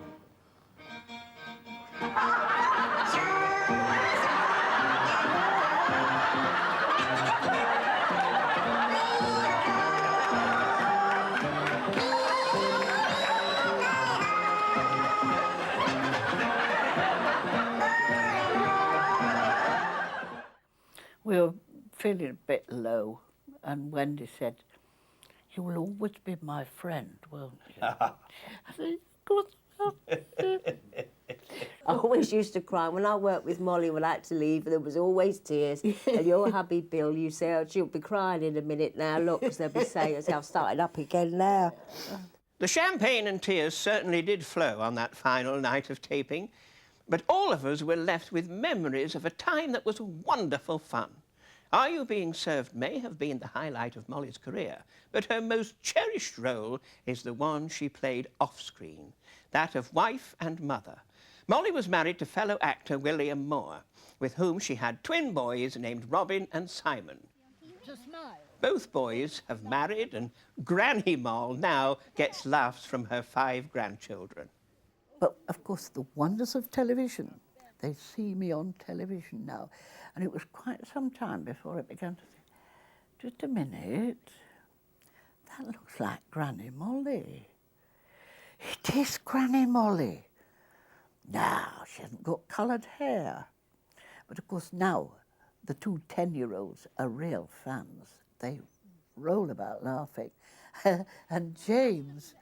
We were feeling a bit low, and Wendy said, "You will always be my friend, won't you?" I said, "Of course I will." I always used to cry. When I worked with Mollie, when I had to leave, there was always tears. And your hubby, Bill, you say, oh, she'll be crying in a minute now, look, because they'll be saying, I've started up again now. The champagne and tears certainly did flow on that final night of taping, but all of us were left with memories of a time that was wonderful fun. Are You Being Served may have been the highlight of Mollie's career, but her most cherished role is the one she played off-screen, that of wife and mother. Mollie was married to fellow actor William Moore, with whom she had twin boys named Robin and Simon. Both boys have married, and Granny Moll now gets laughs from her 5 grandchildren. But, of course, the wonders of television. They see me on television now. And it was quite some time before I began to think, just a minute, that looks like Granny Mollie. It is Granny Mollie. Now, she hasn't got coloured hair. But, of course, now the 2 10-year-olds are real fans. They roll about laughing. And James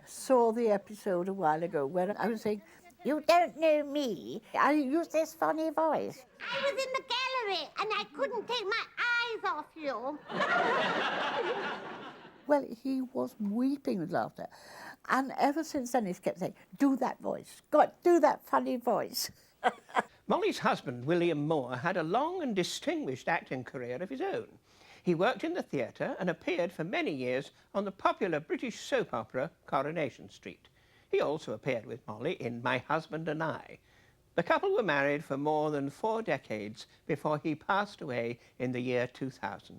saw the episode a while ago where I was saying, You don't know me. I use this funny voice. I was in the gallery and I couldn't take my eyes off you. well, he was weeping with laughter. And ever since then, he's kept saying, do that voice. God, do that funny voice. Mollie's husband, William Moore, had a long and distinguished acting career of his own. He worked in the theatre and appeared for many years on the popular British soap opera Coronation Street. He also appeared with Mollie in My Husband and I. The couple were married for more than 4 decades before he passed away in the year 2000.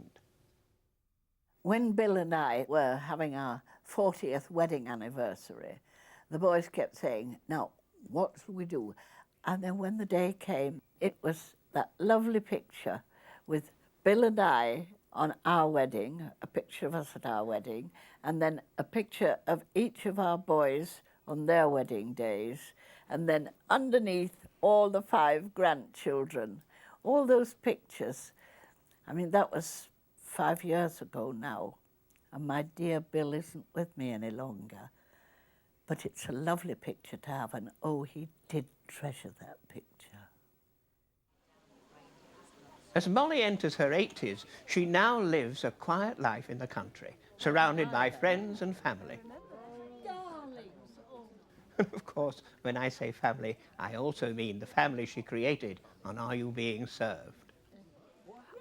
When Bill and I were having our 40th wedding anniversary, the boys kept saying, now, what shall we do? And then when the day came, it was that lovely picture with Bill and I on our wedding, a picture of us at our wedding, and then a picture of each of our boys on their wedding days, and then underneath all the 5 grandchildren. All those pictures. I mean, that was 5 years ago now, and my dear Bill isn't with me any longer. But it's a lovely picture to have, and oh, he did treasure that picture. As Mollie enters her 80s, she now lives a quiet life in the country, surrounded by friends and family. Of course, when I say family, I also mean the family she created on Are You Being Served?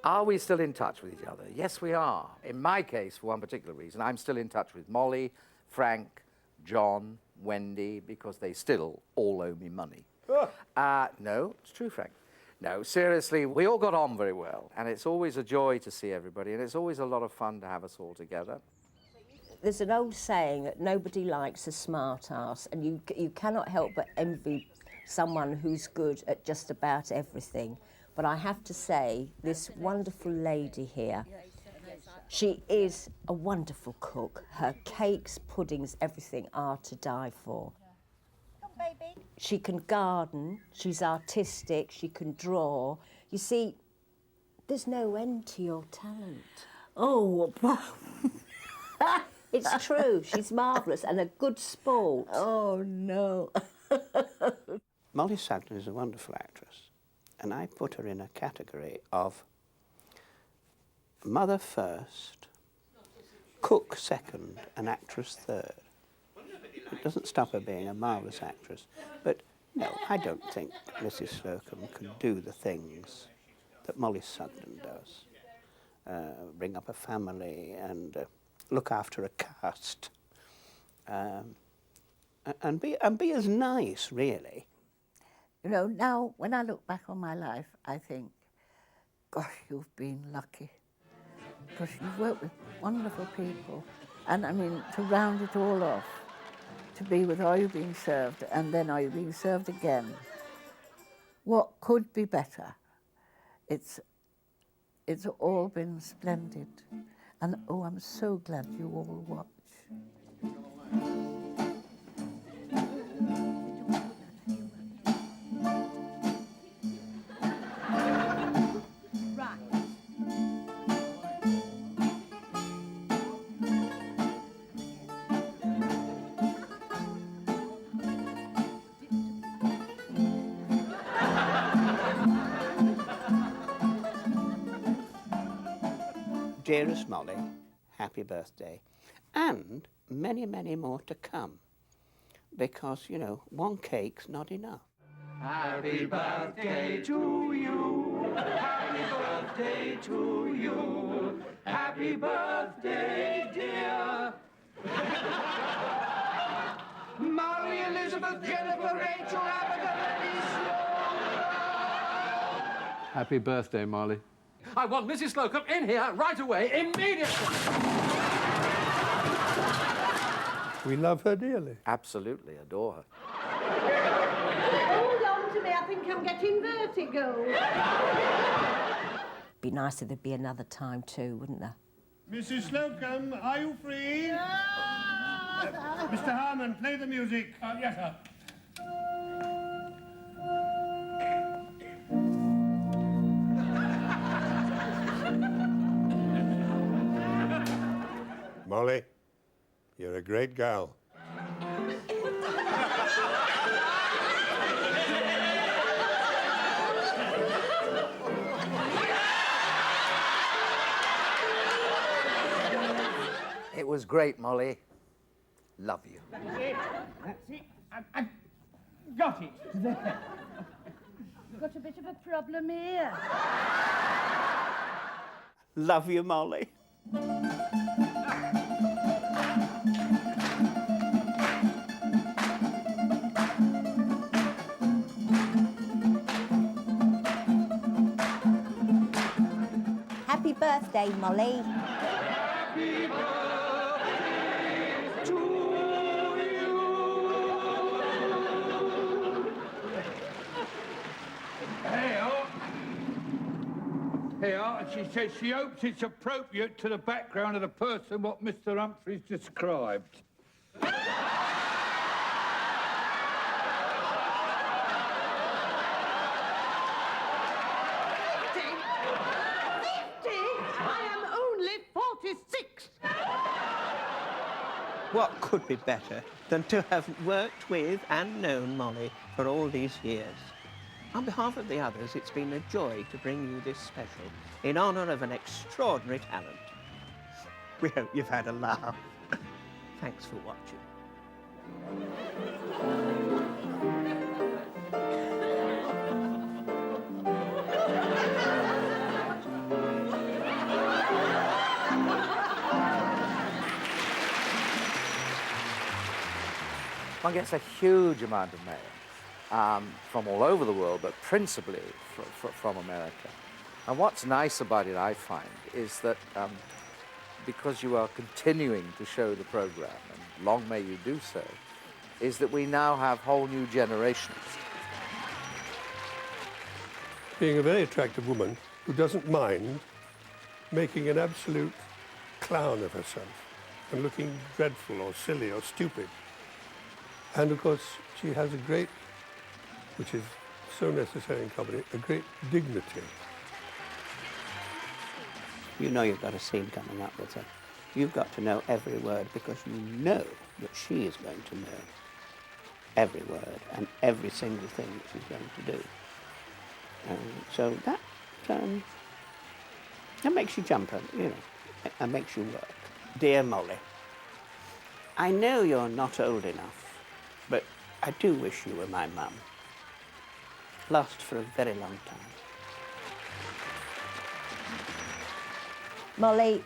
Are we still in touch with each other? Yes, we are. In my case, for one particular reason, I'm still in touch with Mollie, Frank, John, Wendy, because they still all owe me money. No, it's true, Frank. No, seriously, we all got on very well, and it's always a joy to see everybody, and it's always a lot of fun to have us all together. There's an old saying that nobody likes a smart ass, and you cannot help but envy someone who's good at just about everything. But I have to say, this wonderful lady here, she is a wonderful cook. Her cakes, puddings, everything are to die for. Baby. She can garden, she's artistic, she can draw. You see, there's no end to your talent. Oh, it's true, she's marvellous and a good sport. Oh, no. Mollie Sugden is a wonderful actress, and I put her in a category of mother first, cook second, and actress third. It doesn't stop her being a marvellous actress, but no, I don't think Mrs. Slocum could do the things that Mollie Sugden does. Bring up a family and look after a cast, and be as nice, really. You know, now when I look back on my life, I think, gosh, you've been lucky. Because you've worked with wonderful people. And I mean, to round it all off, to be with Are You Being Served, and then Are You Being Served again. What could be better? It's all been splendid. And oh, I'm so glad you all watch. Dearest Molly, happy birthday. And many, many more to come. Because, you know, one cake's not enough. Happy birthday to you. Happy birthday to you. Happy birthday, dear. Molly, Elizabeth, Jennifer, Rachel, Abigail, Eddie, Happy birthday, Molly. I want Mrs. Slocum in here right away, immediately. We love her dearly. Absolutely adore her. Hold on to me, I think I'm getting vertigo. Be nice if there'd be another time too, wouldn't there? Mrs. Slocum, are you free? Mr. Harmon, play the music. Yes, sir. Molly, you're a great gal. It was great, Molly. Love you. That's it. I've got it. There. We've got a bit of a problem here. Love you, Molly. Happy birthday, Molly. Happy birthday to you. Here, and she says she hopes it's appropriate to the background of the person what Mr. Humphreys described. I am only 46. What could be better than to have worked with and known Molly for all these years? On behalf of the others, it's been a joy to bring you this special in honour of an extraordinary talent. We hope you've had a laugh. Thanks for watching. One gets a huge amount of mail from all over the world, but principally from America. And what's nice about it, I find, is that because you are continuing to show the program, and long may you do so, is that we now have whole new generations. Being a very attractive woman who doesn't mind making an absolute clown of herself and looking dreadful or silly or stupid. And of course, she has a great, which is so necessary in comedy, a great dignity. You know you've got a scene coming up with her. You've got to know every word because you know that she is going to know every word and every single thing that she's going to do. So that makes you jump, you know, and makes you work. Dear Molly, I know you're not old enough, but I do wish you were my mum. Lost for a very long time. Molly,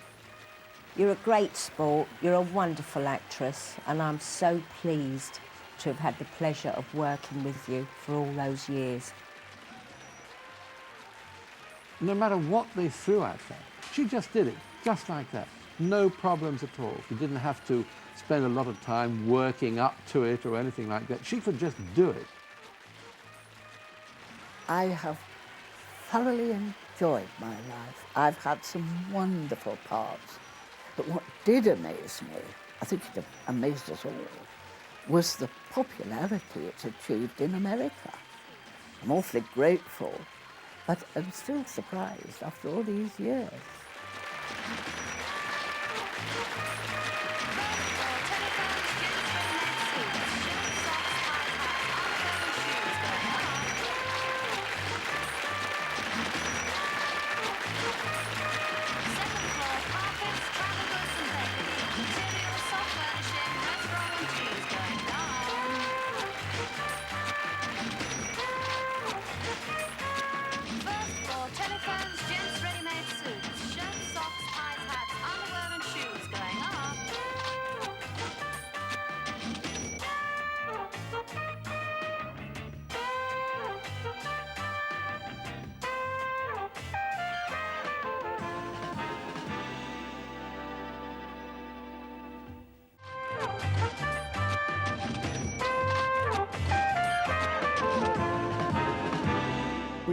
you're a great sport, you're a wonderful actress, and I'm so pleased to have had the pleasure of working with you for all those years. No matter what they threw at her, she just did it, just like that. No problems at all. She didn't have to spend a lot of time working up to it or anything like that. She could just do it. I have thoroughly enjoyed my life. I've had some wonderful parts. But what did amaze me, I think it amazed us all, was the popularity it's achieved in America. I'm awfully grateful, but I'm still surprised after all these years.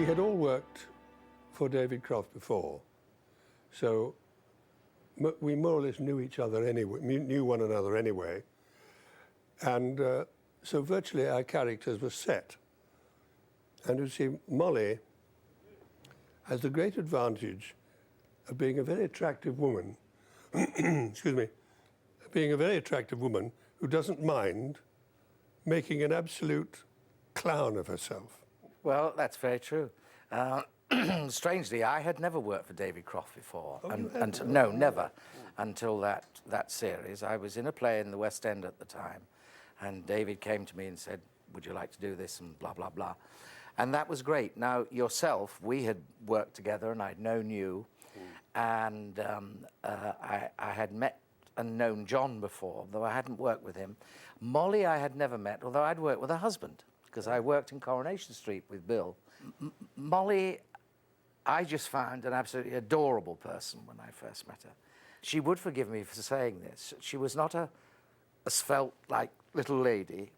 we had all worked for David Croft before, so we more or less knew each other anyway, knew one another anyway, and so virtually our characters were set. And you see, Mollie has the great advantage of being a very attractive woman, excuse me, being a very attractive woman who doesn't mind making an absolute clown of herself. Well, that's very true. Strangely, I had never worked for David Croft before. No, never. Until that series. I was in a play in the West End at the time, and David came to me and said, would you like to do this, and blah, blah, blah. And that was great. Now, yourself, we had worked together, and I'd known you, and I had met and known John before, though I hadn't worked with him. Mollie I had never met, although I'd worked with her husband, because I worked in Coronation Street with Bill. Mollie, I just found an absolutely adorable person when I first met her. She would forgive me for saying this. She was not a svelte-like little lady.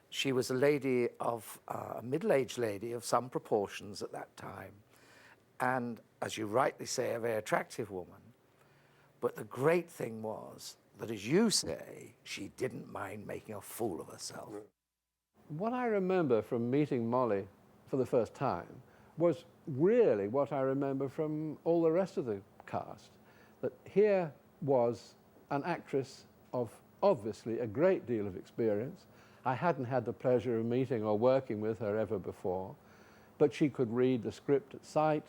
She was a lady of, a middle-aged lady of some proportions at that time. And, as you rightly say, a very attractive woman. But the great thing was that, as you say, she didn't mind making a fool of herself. What I remember from meeting Mollie for the first time was really what I remember from all the rest of the cast. That here was an actress of obviously a great deal of experience. I hadn't had the pleasure of meeting or working with her ever before, but she could read the script at sight.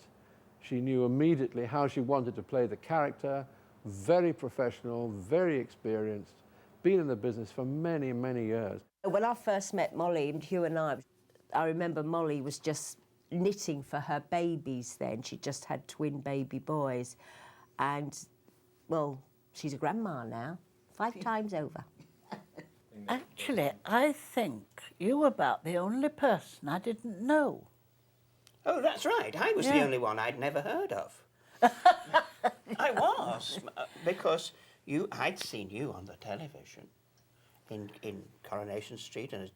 She knew immediately how she wanted to play the character, very professional, very experienced, been in the business for many, many years. When I first met Mollie, Hugh and I remember Mollie was just knitting for her babies then. She just had twin baby boys. And, well, she's a grandma now, 5 times over. Actually, I think you were about the only person I didn't know. Oh, that's right. I was the only one I'd never heard of. I was, because I'd seen you on the television in Coronation Street and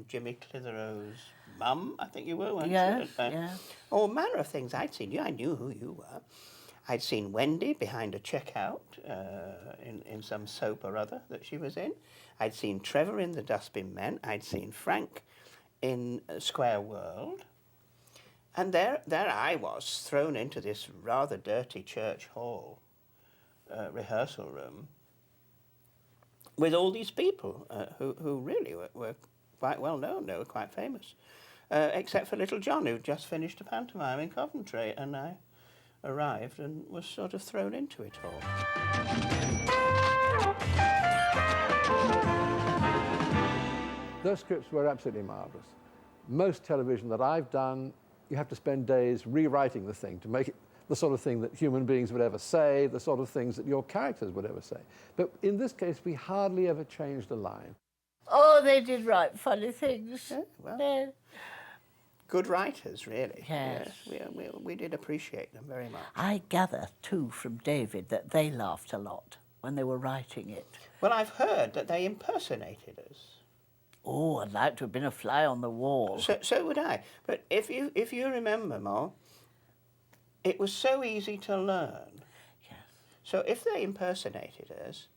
Jimmy Clitheroe's mum, I think you were, weren't you? Yeah. All manner of things I'd seen you. I knew who you were. I'd seen Wendy behind a checkout in some soap or other that she was in. I'd seen Trevor in The Dustbin Men. I'd seen Frank in Square World. And there I was, thrown into this rather dirty church hall rehearsal room with all these people who really were quite well known. They were quite famous, except for little John, who'd just finished a pantomime in Coventry, and I arrived and was sort of thrown into it all. Those scripts were absolutely marvellous. Most television that I've done, you have to spend days rewriting the thing to make it the sort of thing that human beings would ever say, the sort of things that your characters would ever say. But in this case, we hardly ever changed a line. Oh, they did write funny things. Yeah, well, good writers, really. Yes. We did appreciate them very much. I gather, too, from David that they laughed a lot when they were writing it. Well, I've heard that they impersonated us. Oh, I'd like to have been a fly on the wall. So would I. But if you remember, Moll, it was so easy to learn. Yes. So if they impersonated us,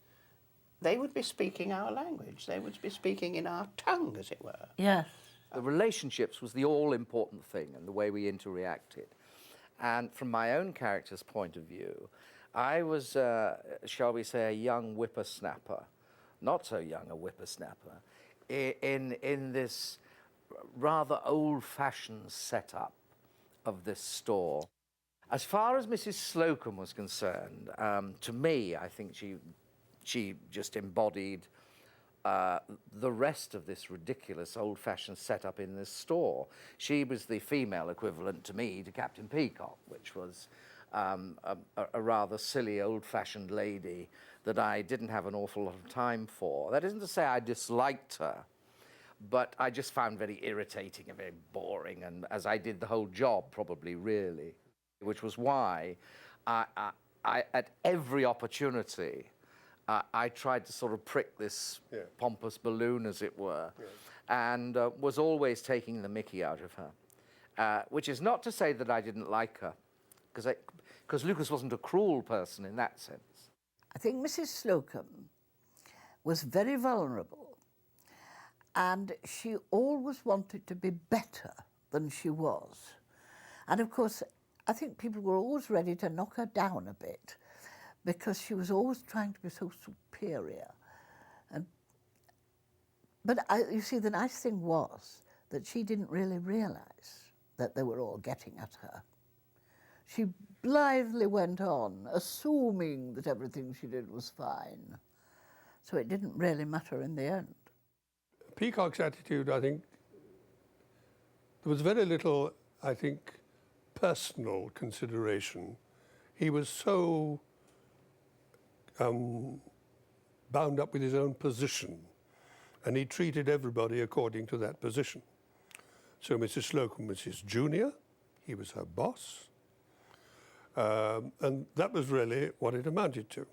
they would be speaking our language. They would be speaking in our tongue, as it were. Yes. The relationships was the all-important thing, and the way we interacted. And from my own character's point of view, I was, shall we say, a young whippersnapper, not so young a whippersnapper, in this rather old-fashioned setup of this store. As far as Mrs. Slocum was concerned, to me, I think she just embodied the rest of this ridiculous old-fashioned setup in this store. She was the female equivalent to me to Captain Peacock, which was a rather silly old-fashioned lady that I didn't have an awful lot of time for. That isn't to say I disliked her, but I just found very irritating and very boring, and as I did the whole job, probably, really, which was why I at every opportunity, I tried to sort of prick this pompous balloon, as it were, and was always taking the mickey out of her. which is not to say that I didn't like her, because Lucas wasn't a cruel person in that sense. I think Mrs. Slocum was very vulnerable, and she always wanted to be better than she was. And of course, I think people were always ready to knock her down a bit because she was always trying to be so superior. But you see, the nice thing was that she didn't really realise that they were all getting at her. She blithely went on, assuming that everything she did was fine. So it didn't really matter in the end. Peacock's attitude, I think, there was very little, I think, personal consideration. He was so bound up with his own position, and he treated everybody according to that position. So Mrs. Slocum was his junior, he was her boss, and that was really what it amounted to.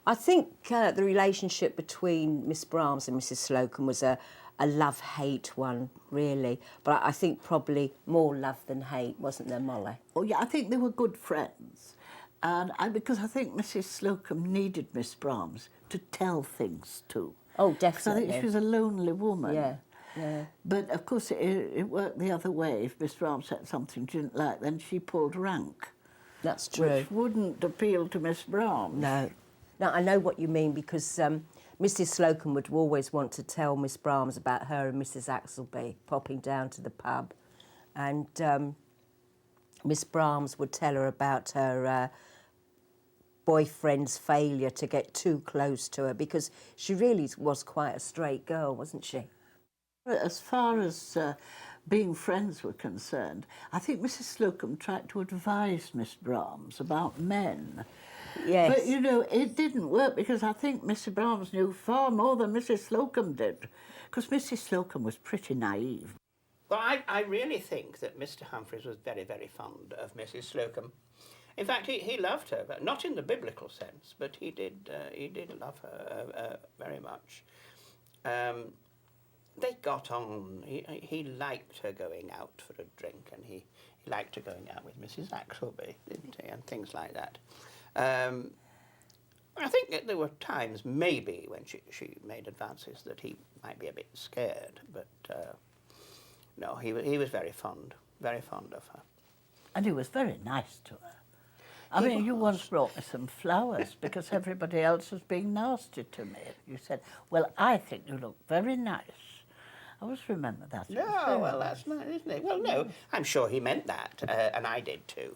I think the relationship between Miss Brahms and Mrs. Slocum was a love-hate one, really. But I think probably more love than hate, wasn't there, Molly? Oh, yeah, I think they were good friends. And because I think Mrs. Slocum needed Miss Brahms to tell things to. Oh, definitely. Because I think she was a lonely woman. Yeah, yeah. But, of course, it worked the other way. If Miss Brahms said something she didn't like, then she pulled rank. That's true. Which wouldn't appeal to Miss Brahms. No. Now, I know what you mean, because Mrs. Slocum would always want to tell Miss Brahms about her and Mrs. Axelby popping down to the pub. And Miss Brahms would tell her about her boyfriend's failure to get too close to her, because she really was quite a straight girl, wasn't she? As far as being friends were concerned, I think Mrs. Slocum tried to advise Miss Brahms about men. Yes. But, you know, it didn't work, because I think Mr. Brahms knew far more than Mrs. Slocum did, because Mrs. Slocum was pretty naive. Well, I really think that Mr. Humphreys was very, very fond of Mrs. Slocum. In fact, he loved her, but not in the biblical sense, but he did love her very much. They got on. He liked her going out for a drink, and he liked her going out with Mrs. Axelby, didn't he, and things like that. I think that there were times, maybe, when she made advances that he might be a bit scared, but no, he was very fond of her. And he was very nice to her. I mean, you once brought me some flowers because everybody else was being nasty to me. You said, well, I think you look very nice. I always remember that. No, well, that's nice, isn't it? Well, no, I'm sure he meant that, and I did too.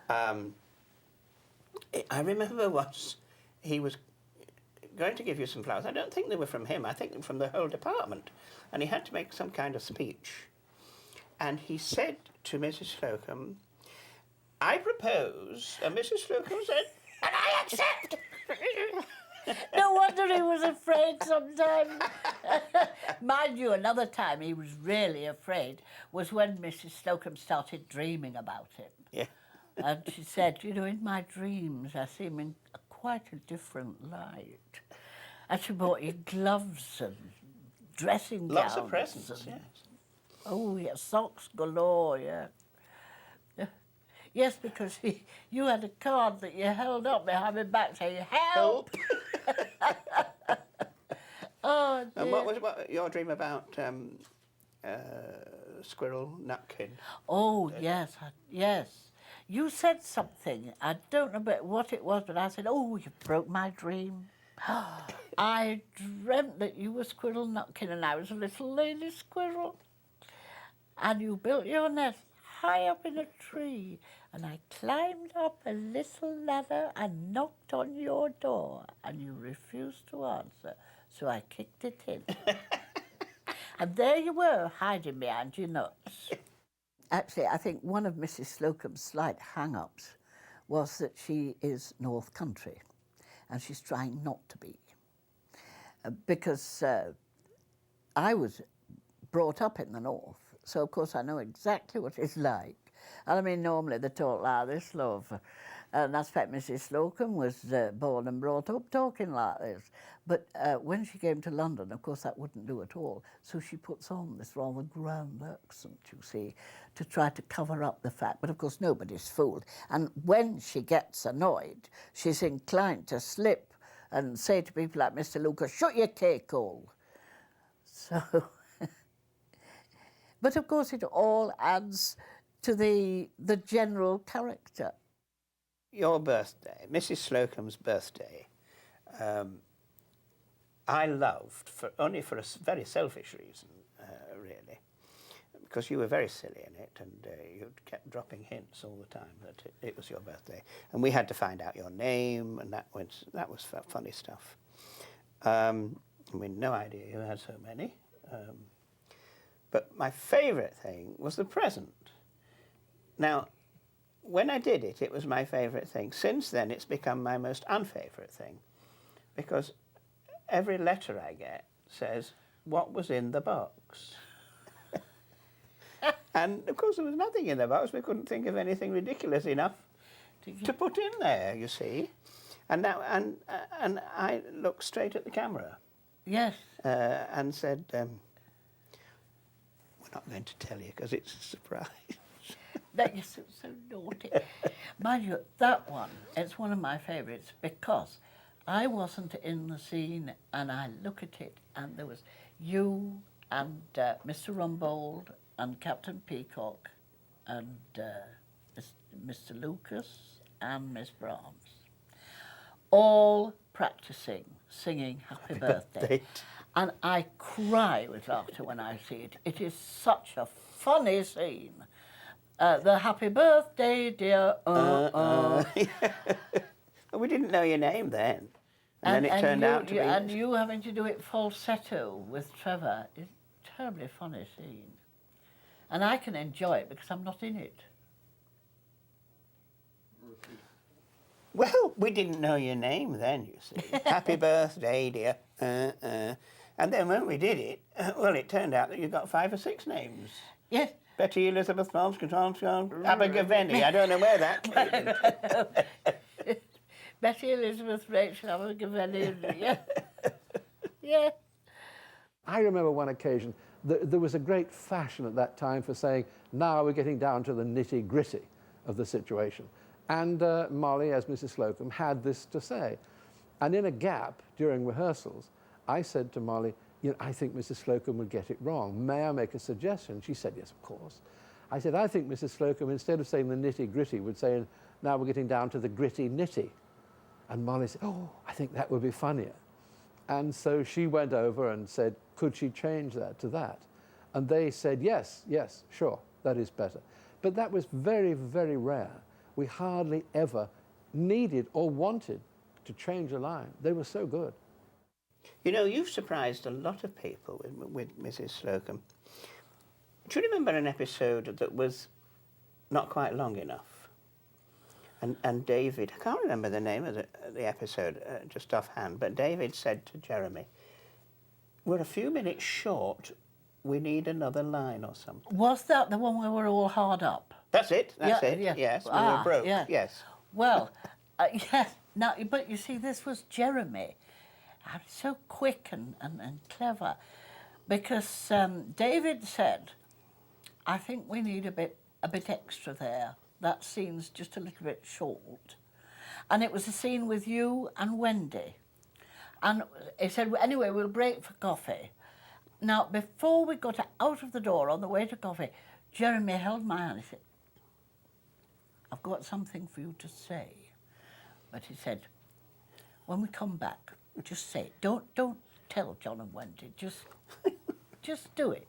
I remember once he was going to give you some flowers. I don't think they were from him. I think they were from the whole department. And he had to make some kind of speech. And he said to Mrs. Slocum, I propose, and Mrs. Slocum said, and I accept. No wonder he was afraid sometimes. Mind you, another time he was really afraid was when Mrs. Slocum started dreaming about him. Yeah. And she said, you know, in my dreams I see him in quite a different light. And she bought you gloves and dressing gowns. Lots of presents, yes. Oh, yes, socks galore, yeah. Yes, because you had a card that you held up behind my back saying, help! Oh, dear. And what was your dream about Squirrel Nutkin? Oh, yes, yes. You said something. I don't know what it was, but I said, oh, you broke my dream. I dreamt that you were Squirrel Nutkin and I was a little lady squirrel. And you built your nest high up in a tree. And I climbed up a little ladder and knocked on your door. And you refused to answer, so I kicked it in. And there you were, hiding behind your nuts. Actually, I think one of Mrs. Slocum's slight hang-ups was that she is North Country, and she's trying not to be. Because I was brought up in the North, so of course I know exactly what it's like. And I mean, normally they talk like this, love. And I suspect Mrs. Slocum was born and brought up talking like this. But when she came to London, of course, that wouldn't do at all. So she puts on this rather grand accent, you see, to try to cover up the fact. But of course, nobody's fooled. And when she gets annoyed, she's inclined to slip and say to people like Mr. Lucas, "Shut your cake hole." So, but of course, it all adds to the general character. Your birthday, Mrs. Slocum's birthday, I loved, only for a very selfish reason, really, because you were very silly in it, and you kept dropping hints all the time that it was your birthday, and we had to find out your name, and that was funny stuff. We had no idea you had so many, but my favourite thing was the present. Now, when I did it, it was my favourite thing. Since then, it's become my most unfavourite thing, because every letter I get says, "What was in the box?" And, of course, there was nothing in the box. We couldn't think of anything ridiculous enough to put in there, you see. And I looked straight at the camera. Yes. And said, "We're not going to tell you, because it's a surprise." That you're so naughty. Mind you, that one, it's one of my favourites because I wasn't in the scene and I look at it and there was you and Mr. Rumbold and Captain Peacock and Mr. Lucas and Miss Brahms, all practising singing Happy Birthday. And I cry with laughter when I see it. It is such a funny scene. The happy birthday, dear. We didn't know your name then. And then it turned out to be... And you having to do it falsetto with Trevor is a terribly funny scene. And I can enjoy it because I'm not in it. Well, we didn't know your name then, you see. Happy birthday, dear. And then when we did it, well, it turned out that you got 5 or 6 names. Yes. Betty Elizabeth Abergavenny. I don't know where that came in. Betty Elizabeth Rachel Abergavenny. Yeah. Yeah. I remember one occasion, there was a great fashion at that time for saying, now we're getting down to the nitty-gritty of the situation. And Mollie, as Mrs. Slocum, had this to say. And in a gap during rehearsals, I said to Mollie, I think Mrs. Slocum would get it wrong. May I make a suggestion? She said, yes, of course. I said, I think Mrs. Slocum, instead of saying the nitty-gritty, would say, now we're getting down to the gritty-nitty. And Mollie said, oh, I think that would be funnier. And so she went over and said, could she change that to that? And they said, yes, yes, sure, that is better. But that was very, very rare. We hardly ever needed or wanted to change a line. They were so good. You know, you've surprised a lot of people with Mrs. Slocum. Do you remember an episode that was not quite long enough? And David, I can't remember the name of the episode just offhand, but David said to Jeremy, we're a few minutes short, we need another line or something. Was that the one where we're all hard up? That's it, yes, we were broke, yes. Well, yes, now, but you see, this was Jeremy. So quick and clever, because David said, I think we need a bit extra there. That scene's just a little bit short. And it was a scene with you and Wendy. And he said, anyway, we'll break for coffee. Now, before we got out of the door on the way to coffee, Jeremy held my hand and said, I've got something for you to say. But he said, when we come back, just say it. Don't tell John and Wendy. Just do it.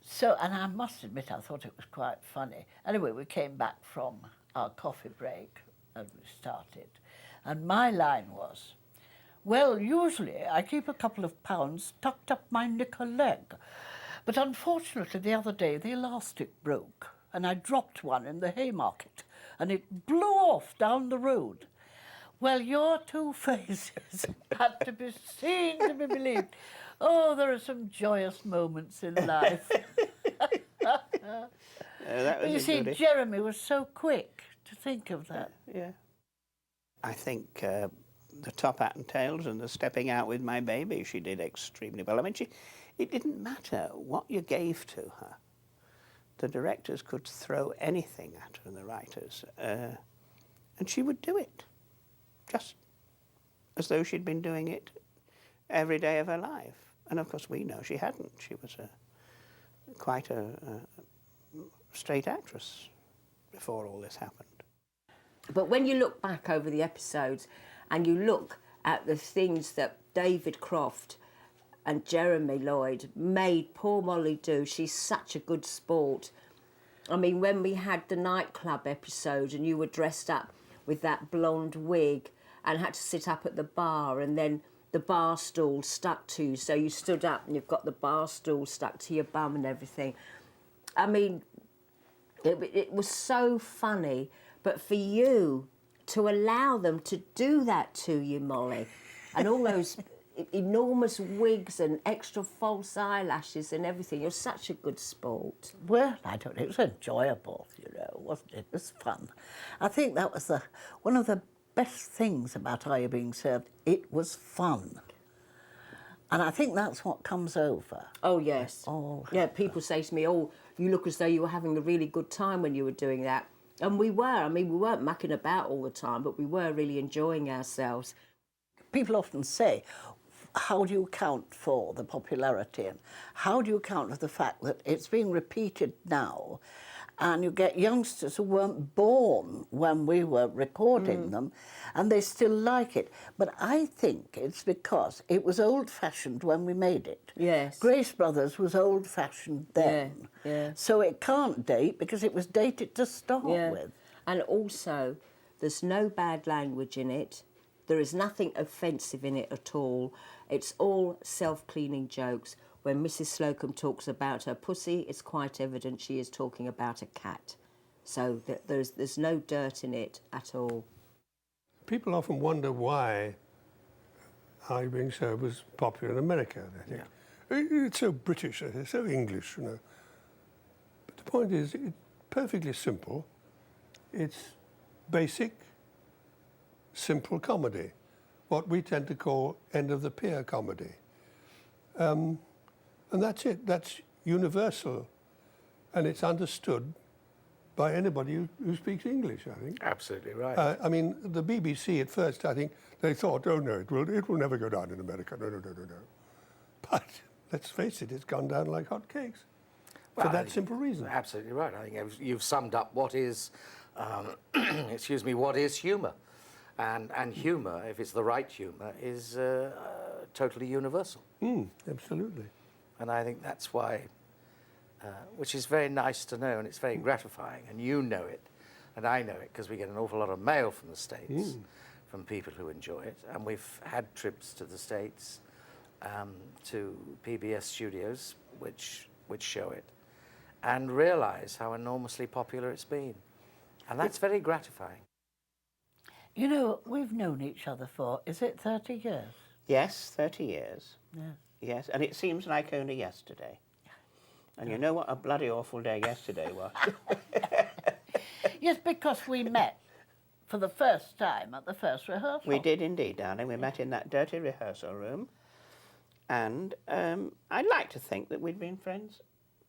So, and I must admit, I thought it was quite funny. Anyway, we came back from our coffee break and we started. And my line was, well, usually I keep a couple of pounds tucked up my knicker leg. But unfortunately, the other day, the elastic broke and I dropped one in the Haymarket and it blew off down the road. Well, your 2 faces had to be seen to be believed. Oh, there are some joyous moments in life. That was you see, Jeremy was so quick to think of that. Yeah. I think the top hat and tails and the stepping out with my baby, she did extremely well. I mean, it didn't matter what you gave to her. The directors could throw anything at her, the writers, and she would do it, just as though she'd been doing it every day of her life. And of course, we know she hadn't. She was quite a straight actress before all this happened. But when you look back over the episodes and you look at the things that David Croft and Jeremy Lloyd made poor Mollie do, she's such a good sport. I mean, when we had the nightclub episode and you were dressed up with that blonde wig and had to sit up at the bar, and then the bar stool stuck to you, so you stood up and you've got the bar stool stuck to your bum and everything. I mean, it was so funny, but for you to allow them to do that to you, Mollie, and all those enormous wigs and extra false eyelashes and everything, you're such a good sport. Well, I don't know, it was enjoyable, you know, wasn't it? It was fun. I think that was one of the best things about Are You Being Served? It was fun. And I think that's what comes over. Oh, yes. Oh, yeah, people say to me, oh, you look as though you were having a really good time when you were doing that. And we were. I mean, we weren't mucking about all the time, but we were really enjoying ourselves. People often say, how do you account for the popularity, and how do you account for the fact that it's being repeated now, and you get youngsters who weren't born when we were recording them, and they still like it. But I think it's because it was old-fashioned when we made it. Yes. Grace Brothers was old-fashioned then. Yeah. So it can't date because it was dated to start with. And also, there's no bad language in it. There is nothing offensive in it at all. It's all self-cleaning jokes. When Mrs. Slocum talks about her pussy, it's quite evident she is talking about a cat. So there's no dirt in it at all. People often wonder why Are You Being Served was popular in America, I think. Yeah. It's so British, it's so English, you know. But the point is, it's perfectly simple. It's basic, simple comedy, what we tend to call end-of-the-pier comedy. And that's it. That's universal, and it's understood by anybody who speaks English, I think. Absolutely right. I mean, the BBC at first, I think, they thought, oh no, it will never go down in America. No. But let's face it, it's gone down like hotcakes. For that simple reason. Absolutely right. I think you've summed up what is, excuse me, what is humour. And humour, if it's the right humour, is totally universal. Absolutely. And I think that's why, which is very nice to know, and it's very gratifying, and you know it, and I know it, because we get an awful lot of mail from the States, from people who enjoy it, and we've had trips to the States, to PBS studios, which show it, and realise how enormously popular it's been. And that's very gratifying. You know, we've known each other for, is it 30 years? Yes, 30 years. Yes. Yes, and it seems like only yesterday. And you know what a bloody awful day yesterday was? Yes, because we met for the first time at the first rehearsal. We did indeed, darling. We met in that dirty rehearsal room. And I'd like to think that we'd been friends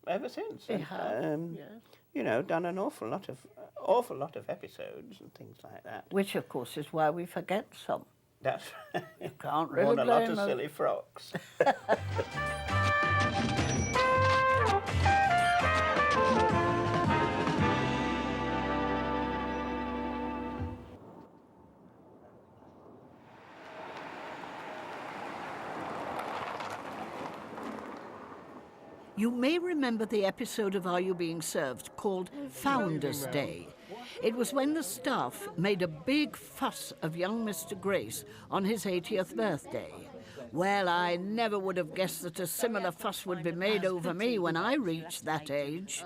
ever since. We have, yes. You know, done an awful lot of episodes and things like that. Which, of course, is why we forget some. That's you can't really worn a lot blame of them. silly frocks. You may remember the episode of Are You Being Served called Founders Day. It was when the staff made a big fuss of young Mr. Grace on his 80th birthday. Well, I never would have guessed that a similar fuss would be made over me when I reached that age.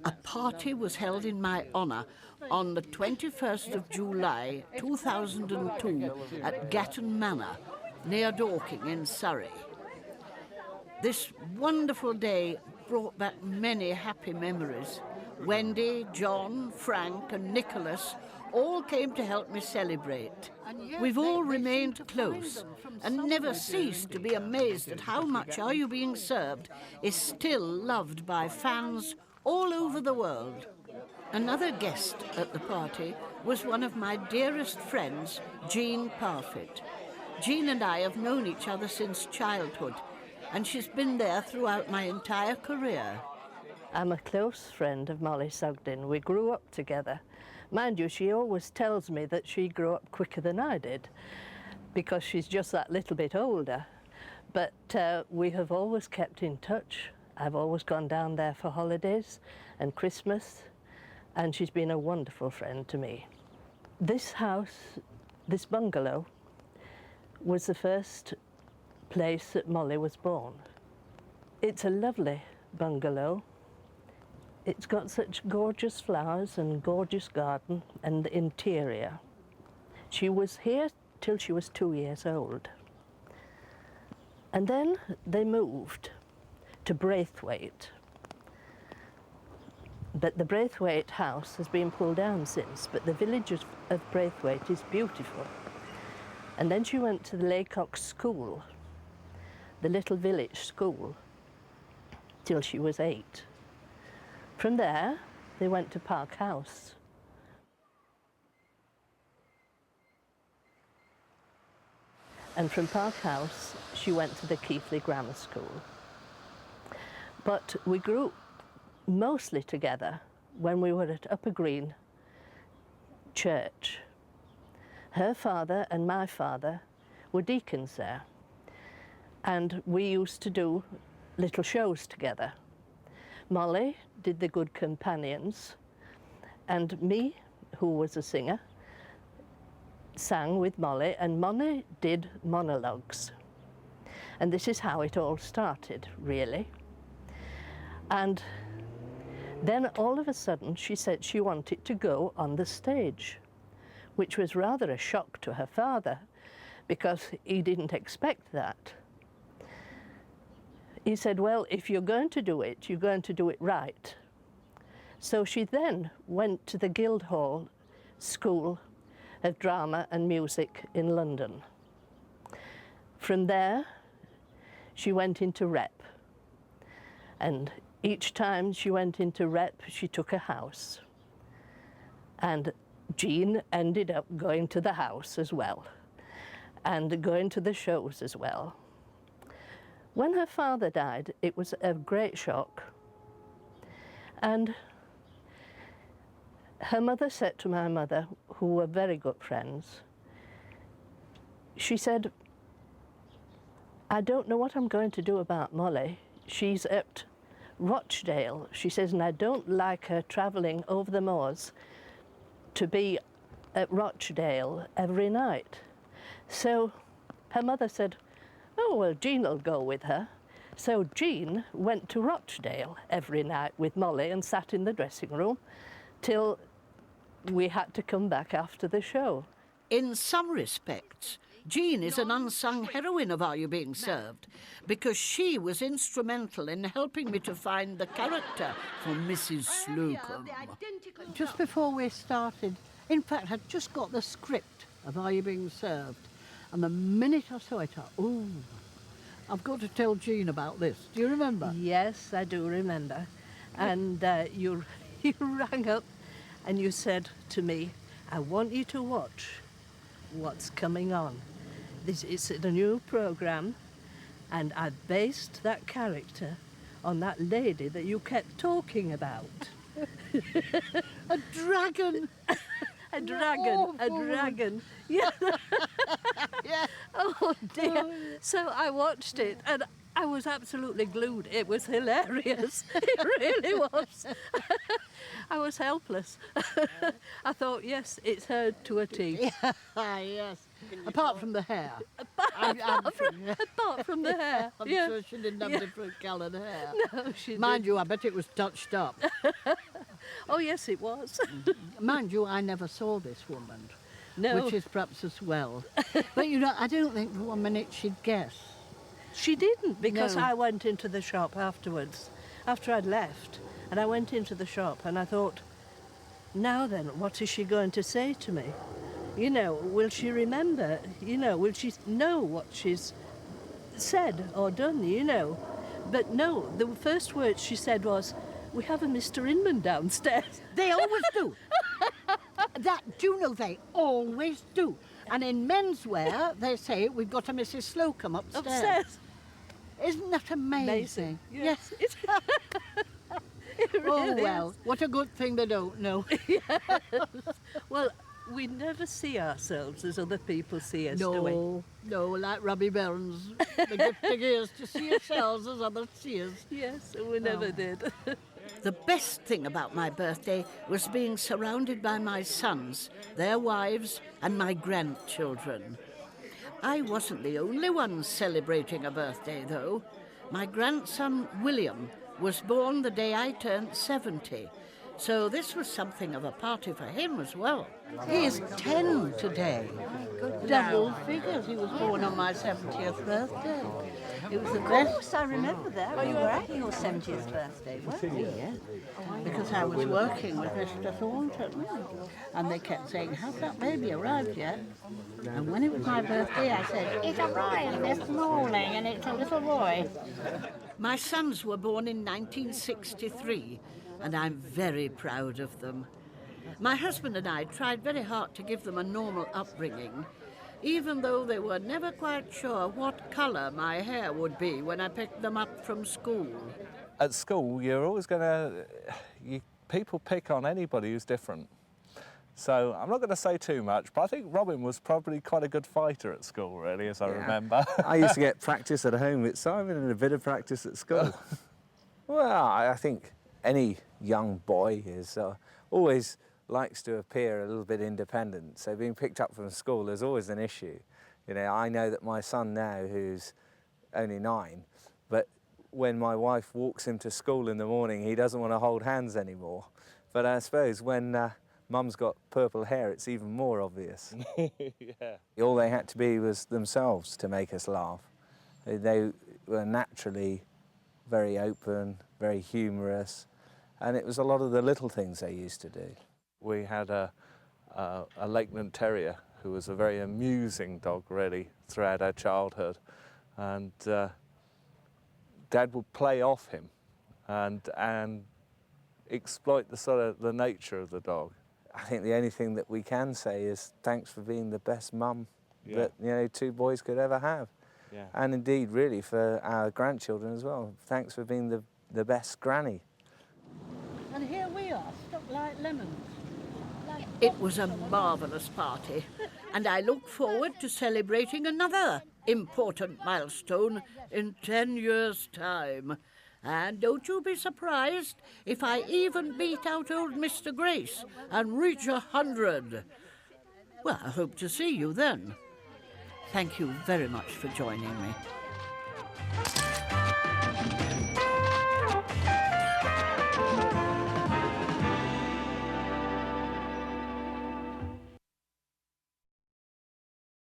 A party was held in my honour on the 21st of July 2002 at Gatton Manor, near Dorking in Surrey. This wonderful day brought back many happy memories. Wendy, John, Frank and Nicholas all came to help me celebrate. We've all remained close and never ceased to be amazed at how much Are You Being Served is still loved by fans all over the world. Another guest at the party was one of my dearest friends, Jean Parfitt. Jean and I have known each other since childhood, and she's been there throughout my entire career. I'm a close friend of Mollie Sugden. We grew up together. Mind you, she always tells me that she grew up quicker than I did, because she's just that little bit older. But we have always kept in touch. I've always gone down there for holidays and Christmas, and she's been a wonderful friend to me. This house, this bungalow, was the first place that Mollie was born. It's a lovely bungalow. It's got such gorgeous flowers and gorgeous garden and the interior. She was here till she was 2 years old. And then they moved to Braithwaite. But the Braithwaite house has been pulled down since, but the village of Braithwaite is beautiful. And then she went to the Laycock School, the little village school, till she was 8. From there, they went to Park House. And from Park House, she went to the Keighley Grammar School. But we grew mostly together when we were at Upper Green Church. Her father and my father were deacons there, and we used to do little shows together. Mollie did the Good Companions, and me, who was a singer, sang with Mollie, and Mollie did monologues. And this is how it all started, really. And then all of a sudden she said she wanted to go on the stage, which was rather a shock to her father, because he didn't expect that. He said, well, if you're going to do it, you're going to do it right. So she then went to the Guildhall School of Drama and Music in London. From there, she went into rep. And each time she went into rep, she took a house. And Jean ended up going to the house as well, and going to the shows as well. When her father died, it was a great shock. And her mother said to my mother, who were very good friends, she said, I don't know what I'm going to do about Mollie. She's at Rochdale, she says, and I don't like her travelling over the moors to be at Rochdale every night. So her mother said, oh, well, Jean will go with her. So Jean went to Rochdale every night with Mollie and sat in the dressing room till we had to come back after the show. In some respects, Jean is an unsung heroine of Are You Being Served, because she was instrumental in helping me to find the character for Mrs. Slocum. Just before we started, in fact, I'd just got the script of Are You Being Served, and the minute I saw it, I thought, ooh, I've got to tell Jean about this. Do you remember? Yes, I do remember. And you rang up and you said to me, I want you to watch what's coming on. This is a new programme, and I based that character on that lady that you kept talking about. A dragon! A dragon, a dragon. Yeah. Yeah. Oh dear. So I watched it and I was absolutely glued. It was hilarious. It really was. I was helpless. I thought, yes, it's her to a T. Yes. Apart from the hair. Apart from the hair. I'm yeah. sure she didn't have Yeah. different coloured hair. No, she Mind didn't. you, I bet it was touched up. Oh, yes, it was. Mind you, I never saw this woman. No. Which is perhaps as well. But, you know, I don't think for 1 minute she'd guess. She didn't, because No. I went into the shop afterwards, after I'd left, and I went into the shop and I thought, Now then, what is she going to say to me? You know, will she remember? You know, will she know what she's said or done, you know? But no, the first word she said was, "We have a Mr. Inman downstairs." They always do. Do you know they always do? And in menswear, they say, "We've got a Mrs. Slocum upstairs." Upstairs. Isn't that amazing? Yes. Yes. It really Oh, well, is. what a good thing they don't know. Yes. Well, we never see ourselves as other people see us, do we? No, like Robbie Burns. The gifting is to see yourselves as others see us. Yes, we never did. The best thing about my birthday was being surrounded by my sons, their wives, and my grandchildren. I wasn't the only one celebrating a birthday, though. My grandson, William, was born the day I turned 70, so this was something of a party for him as well. He is 10 today. Double figures. He was born on my 70th birthday. It was the Of best. course, I remember that. Well, you were at your 70th birthday, weren't you? Yeah, because I was working with Mr. Thornton, and they kept saying, "Has that baby arrived yet?" And when it was my birthday, I said, It arrived this morning and it's a little boy. My sons were born in 1963, and I'm very proud of them. My husband and I tried very hard to give them a normal upbringing, even though they were never quite sure what colour my hair would be when I picked them up from school. At school, you're always going to... people pick on anybody who's different. So I'm not going to say too much, but I think Robin was probably quite a good fighter at school, really, as I remember. I used to get practice at home with Simon and a bit of practice at school. Well, I think any young boy is always likes to appear a little bit independent. So being picked up from school is always an issue. You know, I know that my son now, who's only 9, but when my wife walks him to school in the morning, he doesn't want to hold hands anymore. But I suppose when Mum's got purple hair, it's even more obvious. Yeah. All they had to be was themselves to make us laugh. They were naturally very open, very humorous, and it was a lot of the little things they used to do. We had a Lakeland Terrier who was a very amusing dog, really, throughout our childhood. And Dad would play off him and exploit the nature of the dog. I think the only thing that we can say is thanks for being the best mum that, you know, 2 boys could ever have. Yeah. And indeed, really, for our grandchildren as well. Thanks for being the best granny. And here we are, stuck like lemons. It was a marvellous party, and I look forward to celebrating another important milestone in 10 years' time. And don't you be surprised if I even beat out old Mr. Grace and reach 100. Well, I hope to see you then. Thank you very much for joining me.